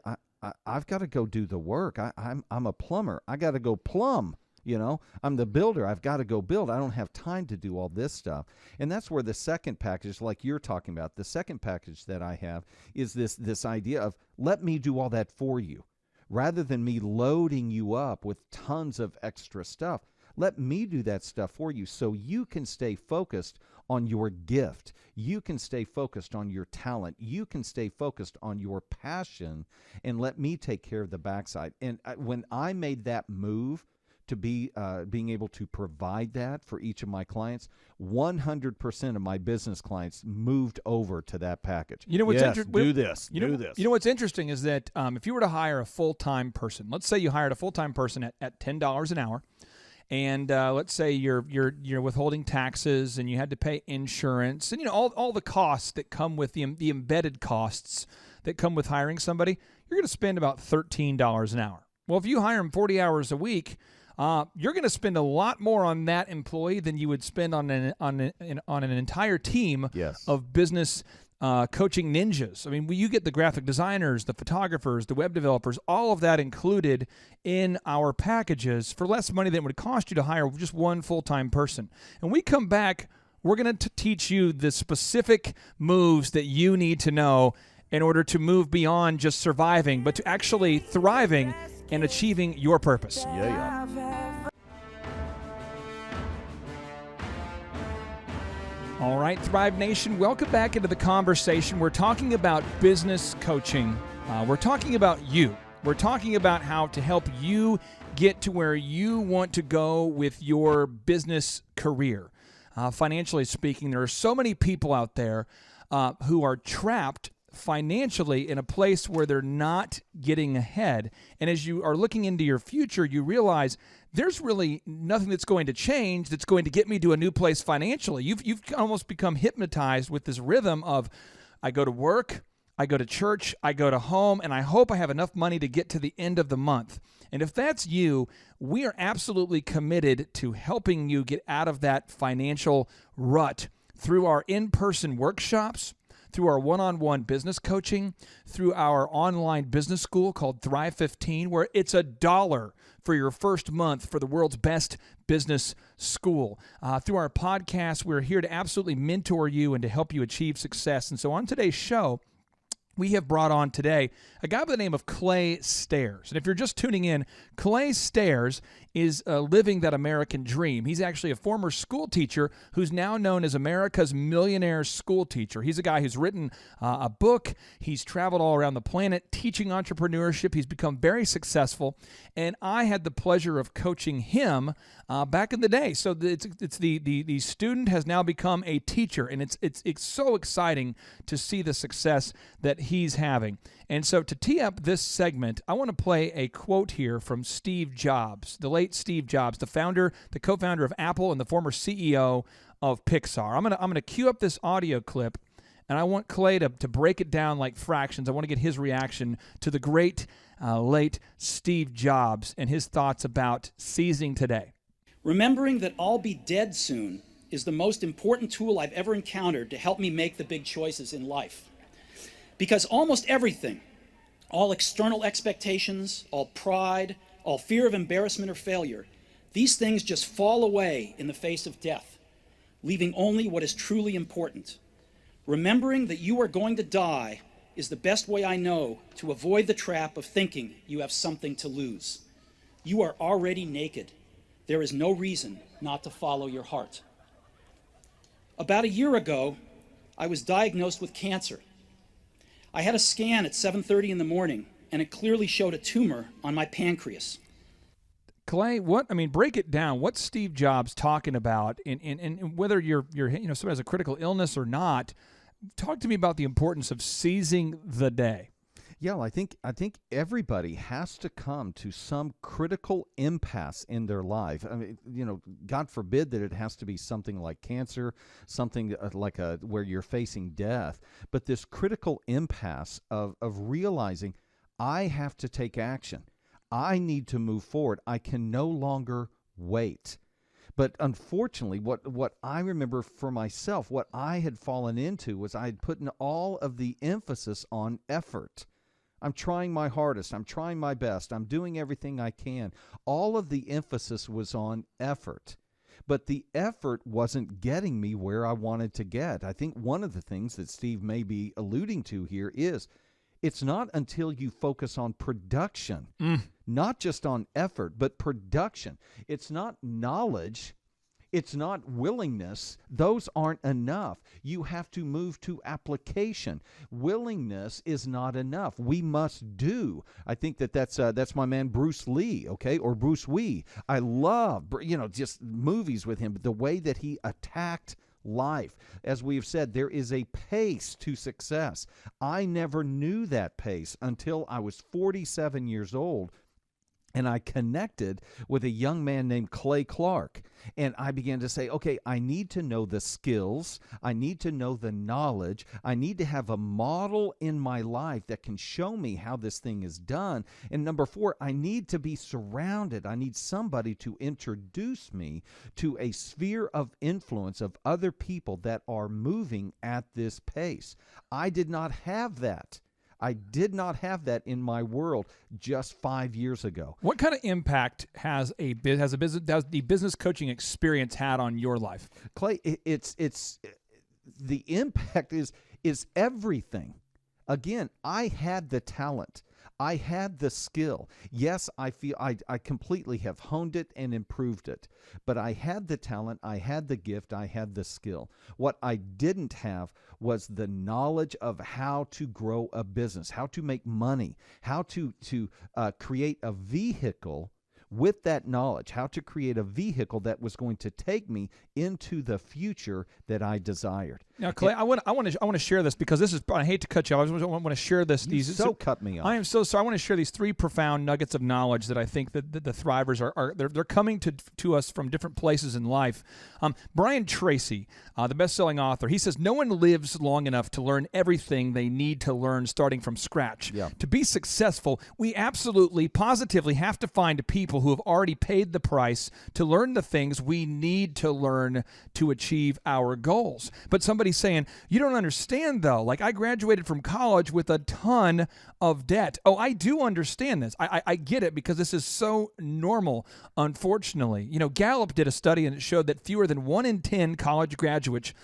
I've got to go do the work. I'm a plumber. I got to go plumb. I'm the builder. I've got to go build. I don't have time to do all this stuff. And that's where the second package, like you're talking about, the second package that I have is this idea of let me do all that for you. Rather than me loading you up with tons of extra stuff, let me do that stuff for you so you can stay focused on your gift. You can stay focused on your talent. You can stay focused on your passion, and let me take care of the backside. And when I made that move to be being able to provide that for each of my clients, 100% of my business clients moved over to that package. You know what's interesting? Do this. You know what's interesting is that if you were to hire a full-time person, let's say you hired a full-time person at $10 an hour, and let's say you're withholding taxes and you had to pay insurance and all the costs that come with the embedded costs that come with hiring somebody, you're going to spend about $13 an hour. Well, if you hire them 40 hours a week, you're going to spend a lot more on that employee than you would spend on an entire team Yes. of business coaching ninjas. I mean, you get the graphic designers, the photographers, the web developers, all of that included in our packages for less money than it would cost you to hire just one full-time person. And we come back, we're going to teach you the specific moves that you need to know in order to move beyond just surviving, but to actually thriving and achieving your purpose. Yeah. All right, Thrive Nation, welcome back into the conversation. We're talking about business coaching. We're talking about you. We're talking about how to help you get to where you want to go with your business career. Financially speaking, there are so many people out there who are trapped financially in a place where they're not getting ahead. And as you are looking into your future, you realize there's really nothing that's going to change that's going to get me to a new place financially. You've almost become hypnotized with this rhythm of, I go to work, I go to church, I go to home, and I hope I have enough money to get to the end of the month. And if that's you, we are absolutely committed to helping you get out of that financial rut through our in-person workshops, through our one-on-one business coaching, through our online business school called Thrive 15, where it's $1 for your first month for the world's best business school. Through our podcast, we're here to absolutely mentor you and to help you achieve success. And so on today's show, we have brought on today a guy by the name of Clay Stairs. And if you're just tuning in, Clay Stairs is living that American dream. He's actually a former school teacher who's now known as America's Millionaire School Teacher. He's a guy who's written a book. He's traveled all around the planet teaching entrepreneurship. He's become very successful. And I had the pleasure of coaching him back in the day. So it's the student has now become a teacher, and it's so exciting to see the success that he's having. And so to tee up this segment, I want to play a quote here from Steve Jobs, the late Steve Jobs, the co-founder of Apple and the former CEO of Pixar. I'm gonna cue up this audio clip, and I want Clay to break it down like fractions. I want to get his reaction to the great late Steve Jobs and his thoughts about seizing today. Remembering that I'll be dead soon is the most important tool I've ever encountered to help me make the big choices in life. Because almost everything, all external expectations, all pride, all fear of embarrassment or failure, these things just fall away in the face of death, leaving only what is truly important. Remembering that you are going to die is the best way I know to avoid the trap of thinking you have something to lose. You are already naked. There is no reason not to follow your heart. About a year ago, I was diagnosed with cancer. I had a scan at 7:30 in the morning, and it clearly showed a tumor on my pancreas. Clay, break it down. What's Steve Jobs talking about? And whether you're someone has a critical illness or not, talk to me about the importance of seizing the day. Yeah, well, I think everybody has to come to some critical impasse in their life. I mean, God forbid that it has to be something like cancer, something like where you're facing death. But this critical impasse of realizing I have to take action. I need to move forward. I can no longer wait. But unfortunately, what I remember for myself, what I had fallen into was I had put in all of the emphasis on effort. I'm trying my hardest. I'm trying my best. I'm doing everything I can. All of the emphasis was on effort. But the effort wasn't getting me where I wanted to get. I think one of the things that Steve may be alluding to here is it's not until you focus on production, not just on effort, but production. It's not knowledge. It's not willingness. Those aren't enough. You have to move to application. Willingness is not enough. We must do. I think that's my man Bruce Lee, okay, or Bruce Wee. I love just movies with him, but the way that he attacked life. As we have said, there is a pace to success. I never knew that pace until I was 47 years old. And I connected with a young man named Clay Clark. And I began to say, okay, I need to know the skills. I need to know the knowledge. I need to have a model in my life that can show me how this thing is done. And number 4, I need to be surrounded. I need somebody to introduce me to a sphere of influence of other people that are moving at this pace. I did not have that. I did not have that in my world just 5 years ago. What kind of impact has the business coaching experience had on your life? Clay, it's the impact is everything. Again, I had the talent. I had the skill. Yes, I feel I completely have honed it and improved it. But I had the talent, I had the gift, I had the skill. What I didn't have was the knowledge of how to grow a business, how to make money, how to create a vehicle with that knowledge, how to create a vehicle that was going to take me into the future that I desired. Now, Clay, I want to share this because this is. I hate to cut you off. I just want to share this. Cut me off. I am so sorry. I want to share these 3 profound nuggets of knowledge that I think that the Thrivers are they're coming to us from different places in life. Brian Tracy, the best-selling author, he says no one lives long enough to learn everything they need to learn starting from scratch. Yeah. To be successful, we absolutely, positively have to find people who have already paid the price to learn the things we need to learn to achieve our goals. But somebody's saying, you don't understand though. Like, I graduated from college with a ton of debt. Oh, I do understand this. I get it because this is so normal, unfortunately. You know, Gallup did a study and it showed that fewer than 1 in 10 college graduates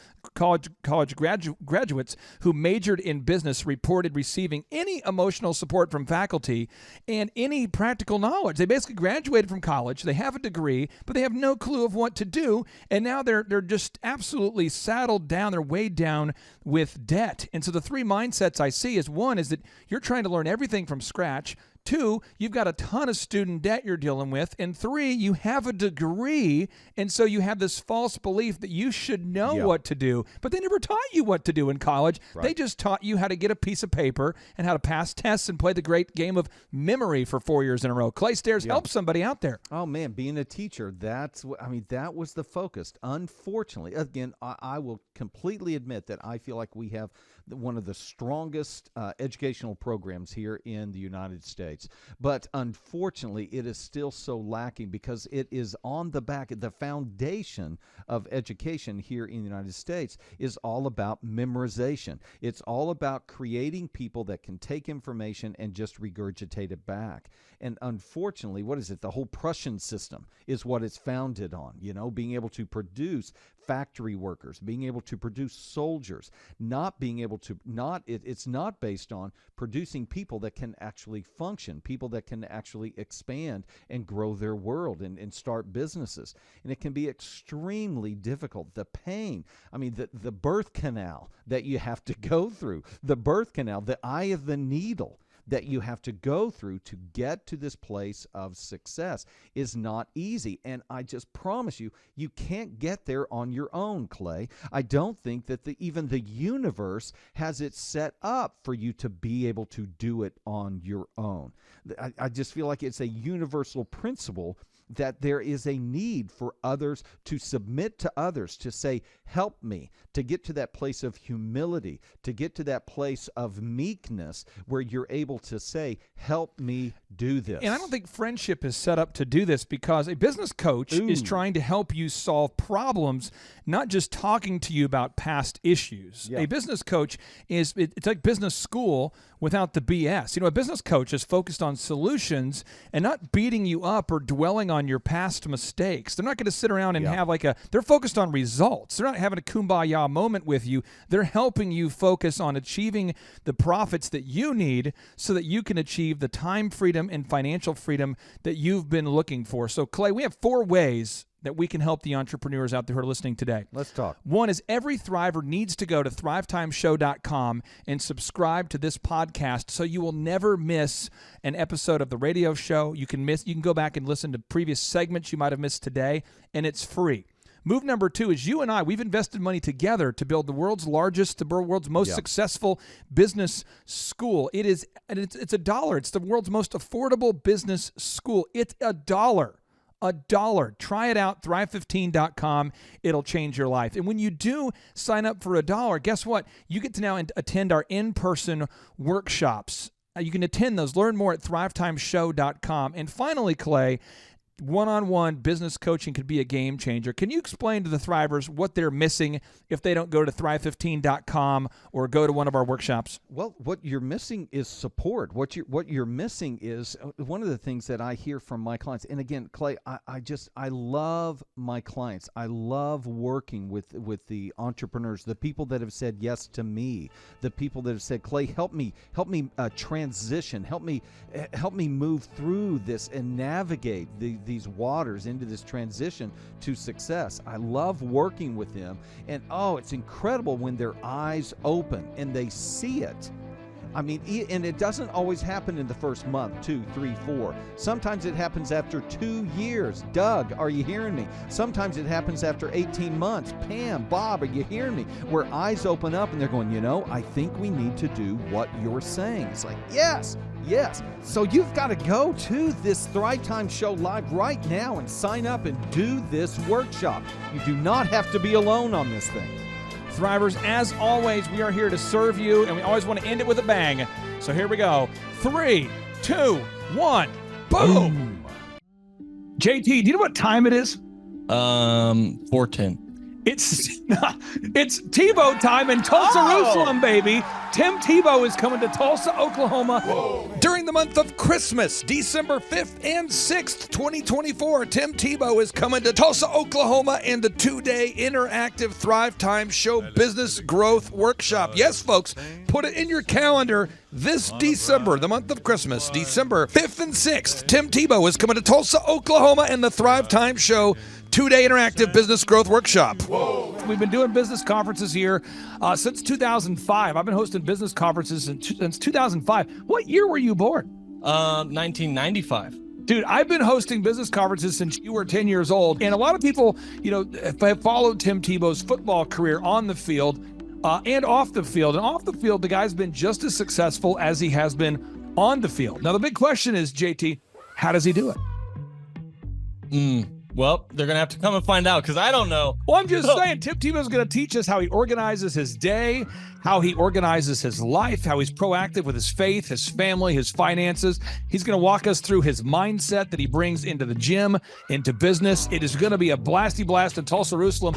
who majored in business reported receiving any emotional support from faculty and any practical knowledge. They basically graduated from college, they have a degree, but they have no clue of what to do, and now they're just absolutely saddled down, they're weighed down with debt. And so the 3 mindsets I see is, 1 is that you're trying to learn everything from scratch. 2, you've got a ton of student debt you're dealing with. And 3, you have a degree, and so you have this false belief that you should know what to do. But they never taught you what to do in college. Right. They just taught you how to get a piece of paper and how to pass tests and play the great game of memory for 4 years in a row. Clay Stairs, help somebody out there. Oh, man, being a teacher, that was the focus. Unfortunately, again, I will completely admit that I feel like we have one of the strongest educational programs here in the United States. But unfortunately, it is still so lacking because it is on the back. The foundation of education here in the United States is all about memorization. It's all about creating people that can take information and just regurgitate it back. And unfortunately, what is it? The whole Prussian system is what it's founded on, being able to produce factory workers, being able to produce soldiers, it's not based on producing people that can actually function, people that can actually expand and grow their world and start businesses. And it can be extremely difficult. The pain, the birth canal that you have to go through, the eye of the needle that you have to go through to get to this place of success is not easy. And I just promise you, you can't get there on your own, Clay. I don't think that even the universe has it set up for you to be able to do it on your own. I just feel like it's a universal principle that there is a need for others to submit to others, to say, help me, to get to that place of humility, to get to that place of meekness where you're able to say, help me do this. And I don't think friendship is set up to do this because a business coach is trying to help you solve problems, not just talking to you about past issues. Yeah. A business coach it's like business school without the BS. A business coach is focused on solutions and not beating you up or dwelling on your past mistakes. They're not going to sit around and have they're focused on results. They're not having a kumbaya moment with you. They're helping you focus on achieving the profits that you need so that you can achieve the time freedom and financial freedom that you've been looking for. So, Clay, we have 4 ways that we can help the entrepreneurs out there who are listening today. Let's talk. 1 is every Thriver needs to go to thrivetimeshow.com and subscribe to this podcast so you will never miss an episode of the radio show. You can go back and listen to previous segments you might have missed today, and it's free. Move number 2 is you and I, we've invested money together to build the world's largest, the world's most successful business school. It's $1. It's the world's most affordable business school. It's $1. $1. Try it out, thrive15.com. It'll change your life. And when you do sign up for $1, guess what? You get to now attend our in-person workshops. You can attend those. Learn more at thrivetimeshow.com. And finally, Clay, one-on-one business coaching could be a game changer. Can you explain to the Thrivers what they're missing if they don't go to thrive15.com or go to one of our workshops? Well, what you're missing is support. What you're missing is one of the things that I hear from my clients. And again, Clay, I love my clients. I love working with the entrepreneurs, the people that have said yes to me, the people that have said, Clay, help me transition, help me move through this and navigate these waters into this transition to success. I love working with them, and it's incredible when their eyes open and they see it. I mean, and it doesn't always happen in the first month, 2, 3, 4. Sometimes it happens after 2 years. Doug, are you hearing me? Sometimes it happens after 18 months. Pam, Bob, are you hearing me? Where eyes open up and they're going, I think we need to do what you're saying. It's like, yes. So you've got to go to this Thrivetime Show live right now and sign up and do this workshop. You do not have to be alone on this thing. Thrivers, as always, we are here to serve you, and we always want to end it with a bang. So here we go. 3, 2, 1, boom! JT, do you know what time it is? 4:10. It's Tebow time in Tulsa, Jerusalem, baby. Tim Tebow is coming to Tulsa, Oklahoma. Whoa. During the month of Christmas, December 5th and 6th, 2024, Tim Tebow is coming to Tulsa, Oklahoma in the 2-day interactive Thrivetime Show Business Growth Workshop. Yes, folks, put it in your calendar. This December, the month of Christmas, December 5th and 6th, Tim Tebow is coming to Tulsa, Oklahoma in the Thrivetime Show 2-day interactive business growth workshop. Whoa. We've been doing business conferences here since 2005. I've been hosting business conferences since 2005. What year were you born? 1995. Dude, I've been hosting business conferences since you were 10 years old. And a lot of people, have followed Tim Tebow's football career on the field and off the field. And off the field, the guy's been just as successful as he has been on the field. Now, the big question is, JT, how does he do it? Well, they're going to have to come and find out because I don't know. Well, I'm just saying, Tim Tebow's going to teach us how he organizes his day, how he organizes his life, how he's proactive with his faith, his family, his finances. He's going to walk us through his mindset that he brings into the gym, into business. It is going to be a blasty blast in Tulsa, Jerusalem.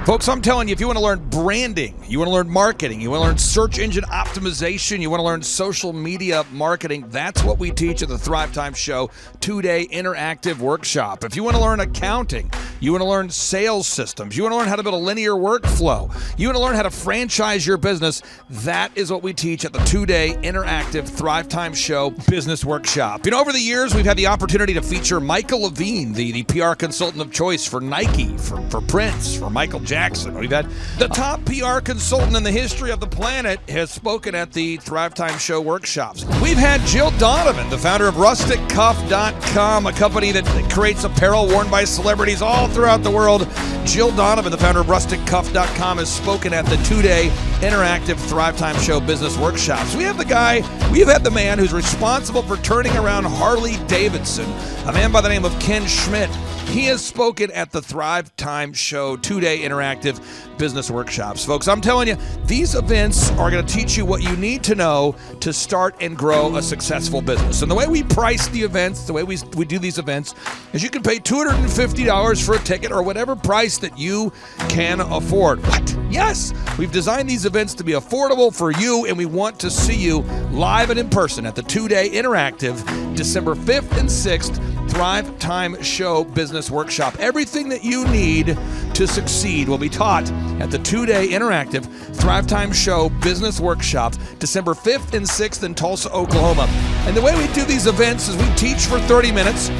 Folks, I'm telling you, if you want to learn branding, you want to learn marketing, you want to learn search engine optimization, you want to learn social media marketing, that's what we teach at the Thrivetime Show 2-day interactive workshop. If you want to learn accounting, you want to learn sales systems, you want to learn how to build a linear workflow, you want to learn how to franchise your business, that is what we teach at the 2-day interactive Thrivetime Show business workshop. Over the years, we've had the opportunity to feature Michael Levine, the PR consultant of choice for Nike, for Prince, for Michael Jackson. We've had the top PR consultant in the history of the planet has spoken at the Thrivetime Show workshops. We've had Jill Donovan, the founder of RusticCuff.com, a company that creates apparel worn by celebrities all throughout the world. Jill Donovan, the founder of RusticCuff.com, has spoken at the 2-day interactive Thrivetime Show business workshops. We have had the man who's responsible for turning around Harley Davidson, a man by the name of Ken Schmidt. He has spoken at the Thrivetime Show 2-day interactive business workshops. Folks, I'm telling you, these events are going to teach you what you need to know to start and grow a successful business. And the way we price the events, the way we do these events, is you can pay $250 for a ticket or whatever price that you can afford. What? Yes, we've designed these events to be affordable for you, and we want to see you live and in person at the 2-day interactive December 5th and 6th Thrivetime Show Business Workshop. Everything that you need to succeed will be taught at the 2-day interactive Thrivetime Show Business Workshop, December 5th and 6th in Tulsa, Oklahoma. And the way we do these events is we teach for 30 minutes,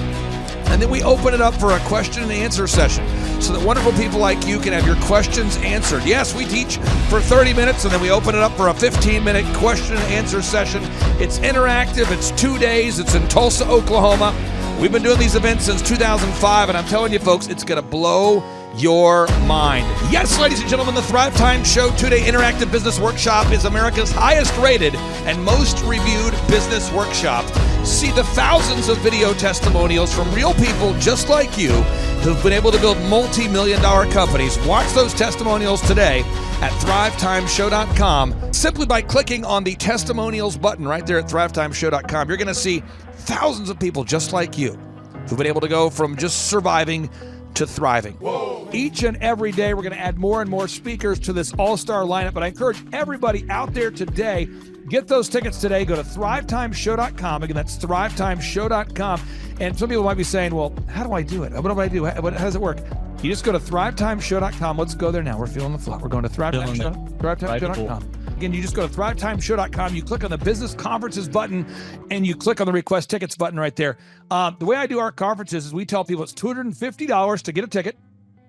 and then we open it up for a question and answer session so that wonderful people like you can have your questions answered. Yes, we teach for 30 minutes, and then we open it up for a 15-minute question and answer session. It's interactive. It's 2 days. It's in Tulsa, Oklahoma. We've been doing these events since 2005, and I'm telling you, folks, it's going to blow your mind. Yes, ladies and gentlemen, the Thrive Time Show 2-day interactive business workshop is America's highest rated and most reviewed business workshop. See the thousands of video testimonials from real people just like you who've been able to build multi-million-dollar companies. Watch those testimonials today at thrivetimeshow.com. Simply by clicking on the testimonials button right there at thrivetimeshow.com, you're going to see thousands of people just like you who've been able to go from just surviving to thriving. Whoa. Each and every day, we're going to add more and more speakers to this all-star lineup, but I encourage everybody out there today, get those tickets today. Go to thrivetimeshow.com. Again, that's thrivetimeshow.com. And some people might be saying, well, how do I do it? What do I do? How does it work? You just go to thrivetimeshow.com. Let's go there now. We're feeling the flow. We're going to thrivetimeshow.com. Again, you just go to thrivetimeshow.com. You click on the business conferences button, and you click on the request tickets button right there. The way I do our conferences is we tell people it's $250 to get a ticket.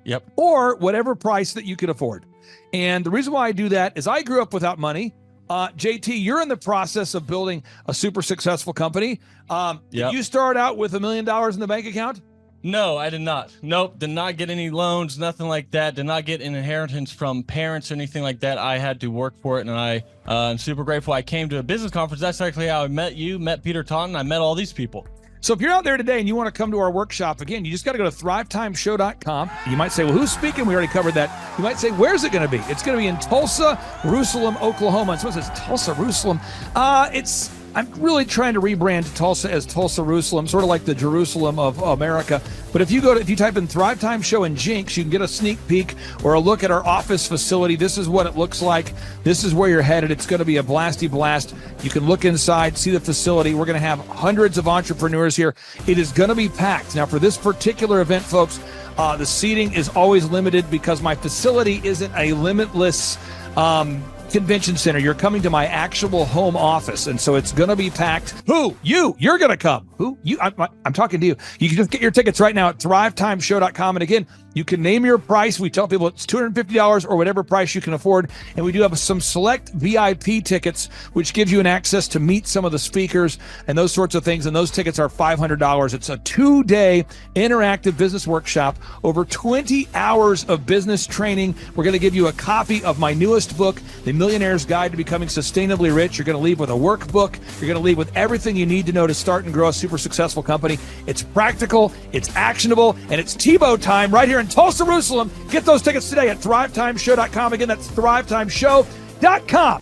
Yep. Or whatever price that you can afford. And the reason why I do that is I grew up without money. JT, you're in the process of building a super successful company. Did you start out with $1 million in the bank account? No, I did not. Nope, did not get any loans, nothing like that. Did not get an inheritance from parents or anything like that. I had to work for it, and I'm super grateful. I came to a business conference. That's actually how I met you, met Peter Taunton. I met all these people. So if you're out there today and you want to come to our workshop, again, you just got to go to thrivetimeshow.com. You might say, well, who's speaking? We already covered that. You might say, where's it going to be? It's going to be in Tulsa, Jerusalem, Oklahoma. And so it says Tulsa, Jerusalem. I'm really trying to rebrand Tulsa as Tulsa, Jerusalem, sort of like the Jerusalem of America. But if you type in Thrive Time Show and Jinx, you can get a sneak peek or a look at our office facility. This is what it looks like. This is where you're headed. It's going to be a blasty blast. You can look inside, see the facility. We're going to have hundreds of entrepreneurs here. It is going to be packed. Now, for this particular event, folks, the seating is always limited because my facility isn't a limitless convention center. You're coming to my actual home office, and so it's going to be packed. Who? You're going to come. Who? You? I'm talking to you. You can just get your tickets right now at thrivetimeshow.com. And again, you can name your price. We tell people it's $250 or whatever price you can afford. And we do have some select VIP tickets, which gives you an access to meet some of the speakers and those sorts of things. And those tickets are $500. It's a 2-day interactive business workshop, over 20 hours of business training. We're going to give you a copy of my newest book, The Millionaire's Guide to Becoming Sustainably Rich. You're going to leave with a workbook. You're going to leave with everything you need to know to start and grow a super successful company. It's practical, it's actionable, and it's Tebow time right here in Tulsa, Jerusalem. Get those tickets today at thrivetimeshow.com. Again, that's thrivetimeshow.com.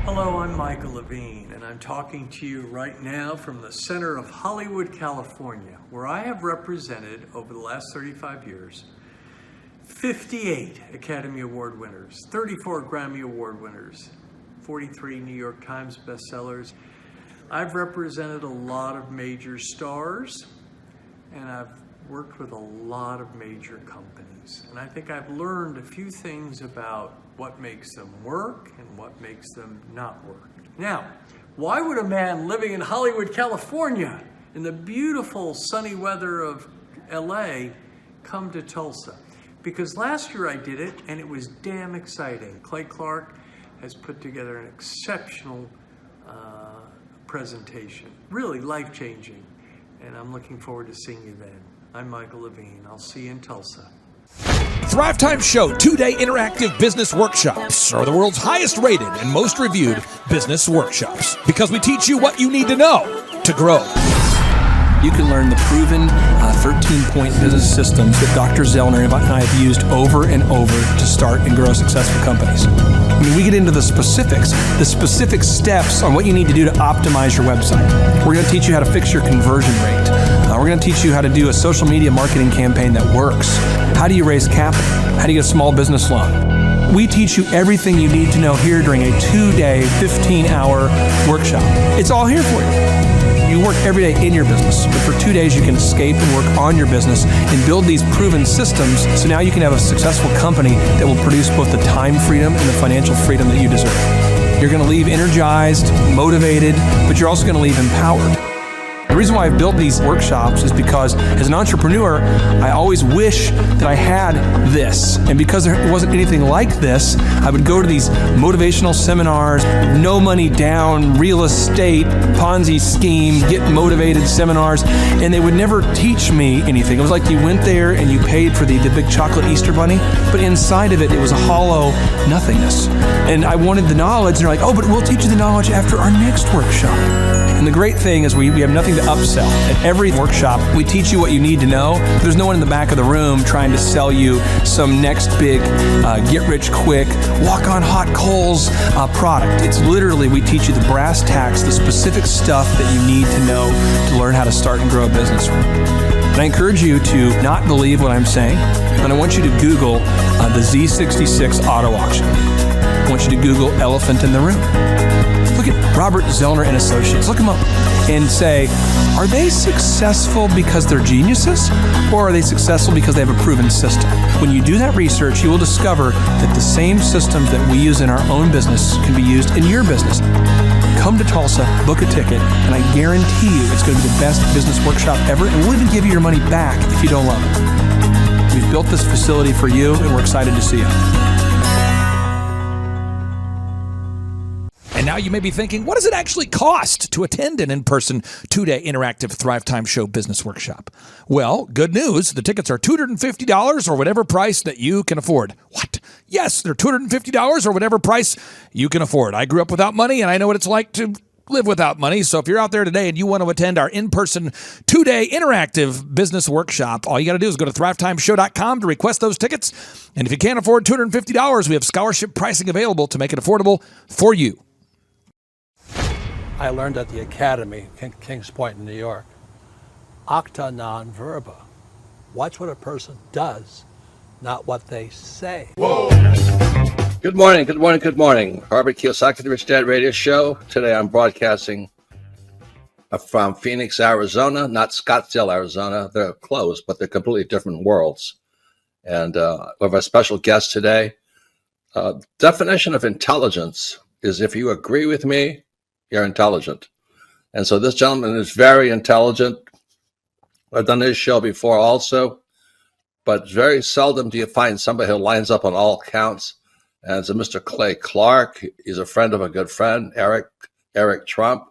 Hello, I'm Michael Levine, and I'm talking to you right now from the center of Hollywood, California, where I have represented over the last 35 years 58 Academy Award winners, 34 Grammy Award winners, 43 New York Times bestsellers. I've represented a lot of major stars, and I've worked with a lot of major companies. And I think I've learned a few things about what makes them work and what makes them not work. Now, why would a man living in Hollywood, California, in the beautiful sunny weather of LA, come to Tulsa? Because last year I did it, and it was damn exciting. Clay Clark has put together an exceptional presentation, really life-changing, and I'm looking forward to seeing you then. I'm Michael Levine. I'll see you in Tulsa. Thrive Time Show 2-day interactive business workshops are the world's highest rated and most reviewed business workshops because we teach you what you need to know to grow. You can learn the proven 13-point business systems that Dr. Zellner and I have used over and over to start and grow successful companies. I mean, we get into the specific steps on what you need to do to optimize your website. We're going to teach you how to fix your conversion rate. We're going to teach you how to do a social media marketing campaign that works. How do you raise capital? How do you get a small business loan? We teach you everything you need to know here during a 2-day, 15-hour workshop. It's all here for you. You work every day in your business, but for 2 days you can escape and work on your business and build these proven systems so now you can have a successful company that will produce both the time freedom and the financial freedom that you deserve. You're going to leave energized, motivated, but you're also going to leave empowered. reason why I've built these workshops is because as an entrepreneur, I always wish that I had this. And because there wasn't anything like this, I would go to these motivational seminars, no money down, real estate, Ponzi scheme, get motivated seminars, and they would never teach me anything. It was like you went there and you paid for the big chocolate Easter bunny, but inside of it, it was a hollow nothingness. And I wanted the knowledge, and they're like, oh, but we'll teach you the knowledge after our next workshop. And the great thing is we have nothing to upsell. At every workshop, we teach you what you need to know. There's no one in the back of the room trying to sell you some next big get-rich-quick, walk-on-hot coals product. It's literally, we teach you the brass tacks, the specific stuff that you need to know to learn how to start and grow a business. And I encourage you to not believe what I'm saying, and I want you to Google the Z66 auto auction. I want you to Google elephant in the room. Look at Robert Zellner and Associates. Look them up and say, are they successful because they're geniuses, or are they successful because they have a proven system? When you do that research, you will discover that the same systems that we use in our own business can be used in your business. Come to Tulsa, book a ticket, and I guarantee you it's going to be the best business workshop ever, and we'll even give you your money back if you don't love it. We've built this facility for you, and we're excited to see you. And now you may be thinking, what does it actually cost to attend an in-person 2-day interactive Thrivetime Show business workshop? Well, good news. The tickets are $250 or whatever price that you can afford. What? Yes, they're $250 or whatever price you can afford. I grew up without money, and I know what it's like to live without money. So if you're out there today and you want to attend our in-person 2-day interactive business workshop, all you got to do is go to thrivetimeshow.com to request those tickets. And if you can't afford $250, we have scholarship pricing available to make it affordable for you. I learned at the Academy, Kings Point in New York. Acta non verba. Watch what a person does, not what they say. Whoa. Good morning, good morning, good morning. Robert Kiyosaki, the Rich Dad Radio Show. Today I'm broadcasting from Phoenix, Arizona, not Scottsdale, Arizona. They're close, but they're completely different worlds. And we have a special guest today. Definition of intelligence is if you agree with me, you're intelligent. And so this gentleman is very intelligent. I've done this show before also, but very seldom do you find somebody who lines up on all counts. And it's a Mr. Clay Clark. He's a friend of a good friend, Eric Trump.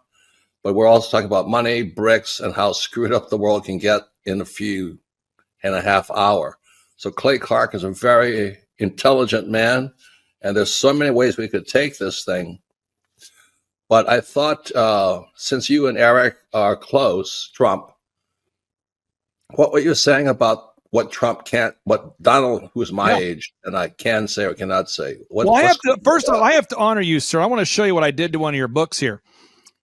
But we're also talking about money, bricks, and how screwed up the world can get in a few and a half hour. So Clay Clark is a very intelligent man, and there's so many ways we could take this thing. But I thought, since you and Eric are close, Trump, what were you saying about what Trump can't, what Donald, who's my age, and I can say or cannot say? First of all, I have to honor you, sir. I want to show you what I did to one of your books here.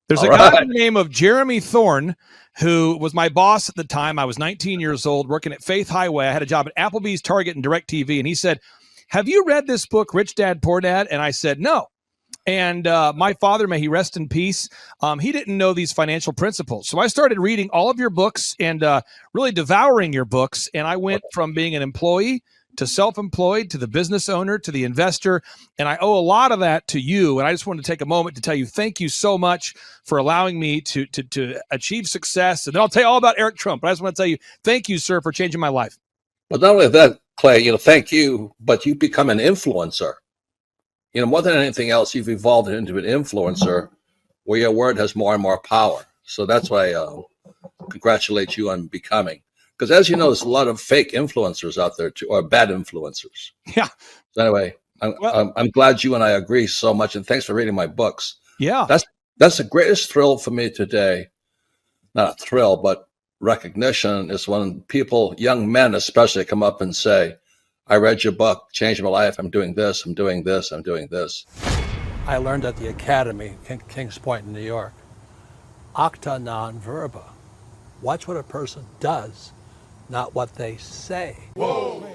There's a guy by the name of Jeremy Thorne, who was my boss at the time. I was 19 years old, working at Faith Highway. I had a job at Applebee's, Target, and DirecTV. And he said, have you read this book, Rich Dad, Poor Dad? And I said, no. And my father, may he rest in peace, he didn't know these financial principles. So I started reading all of your books and really devouring your books. And I went from being an employee to self-employed to the business owner to the investor. And I owe a lot of that to you. And I just wanted to take a moment to tell you thank you so much for allowing me to achieve success. And then I'll tell you all about Eric Trump. But I just want to tell you thank you, sir, for changing my life. But not only that, Clay, thank you, but you become an influencer. More than anything else, you've evolved into an influencer where your word has more and more power. So that's why I congratulate you on becoming. Because as you know, there's a lot of fake influencers out there, too, or bad influencers. Yeah. So anyway, I'm glad you and I agree so much. And thanks for reading my books. Yeah. That's the greatest thrill for me today. Not a thrill, but recognition is when people, young men especially, come up and say, I read your book, changed my life. I'm doing this, I'm doing this, I'm doing this. I learned at the Academy, Kings Point in New York. Acta non verba. Watch what a person does, not what they say. Whoa.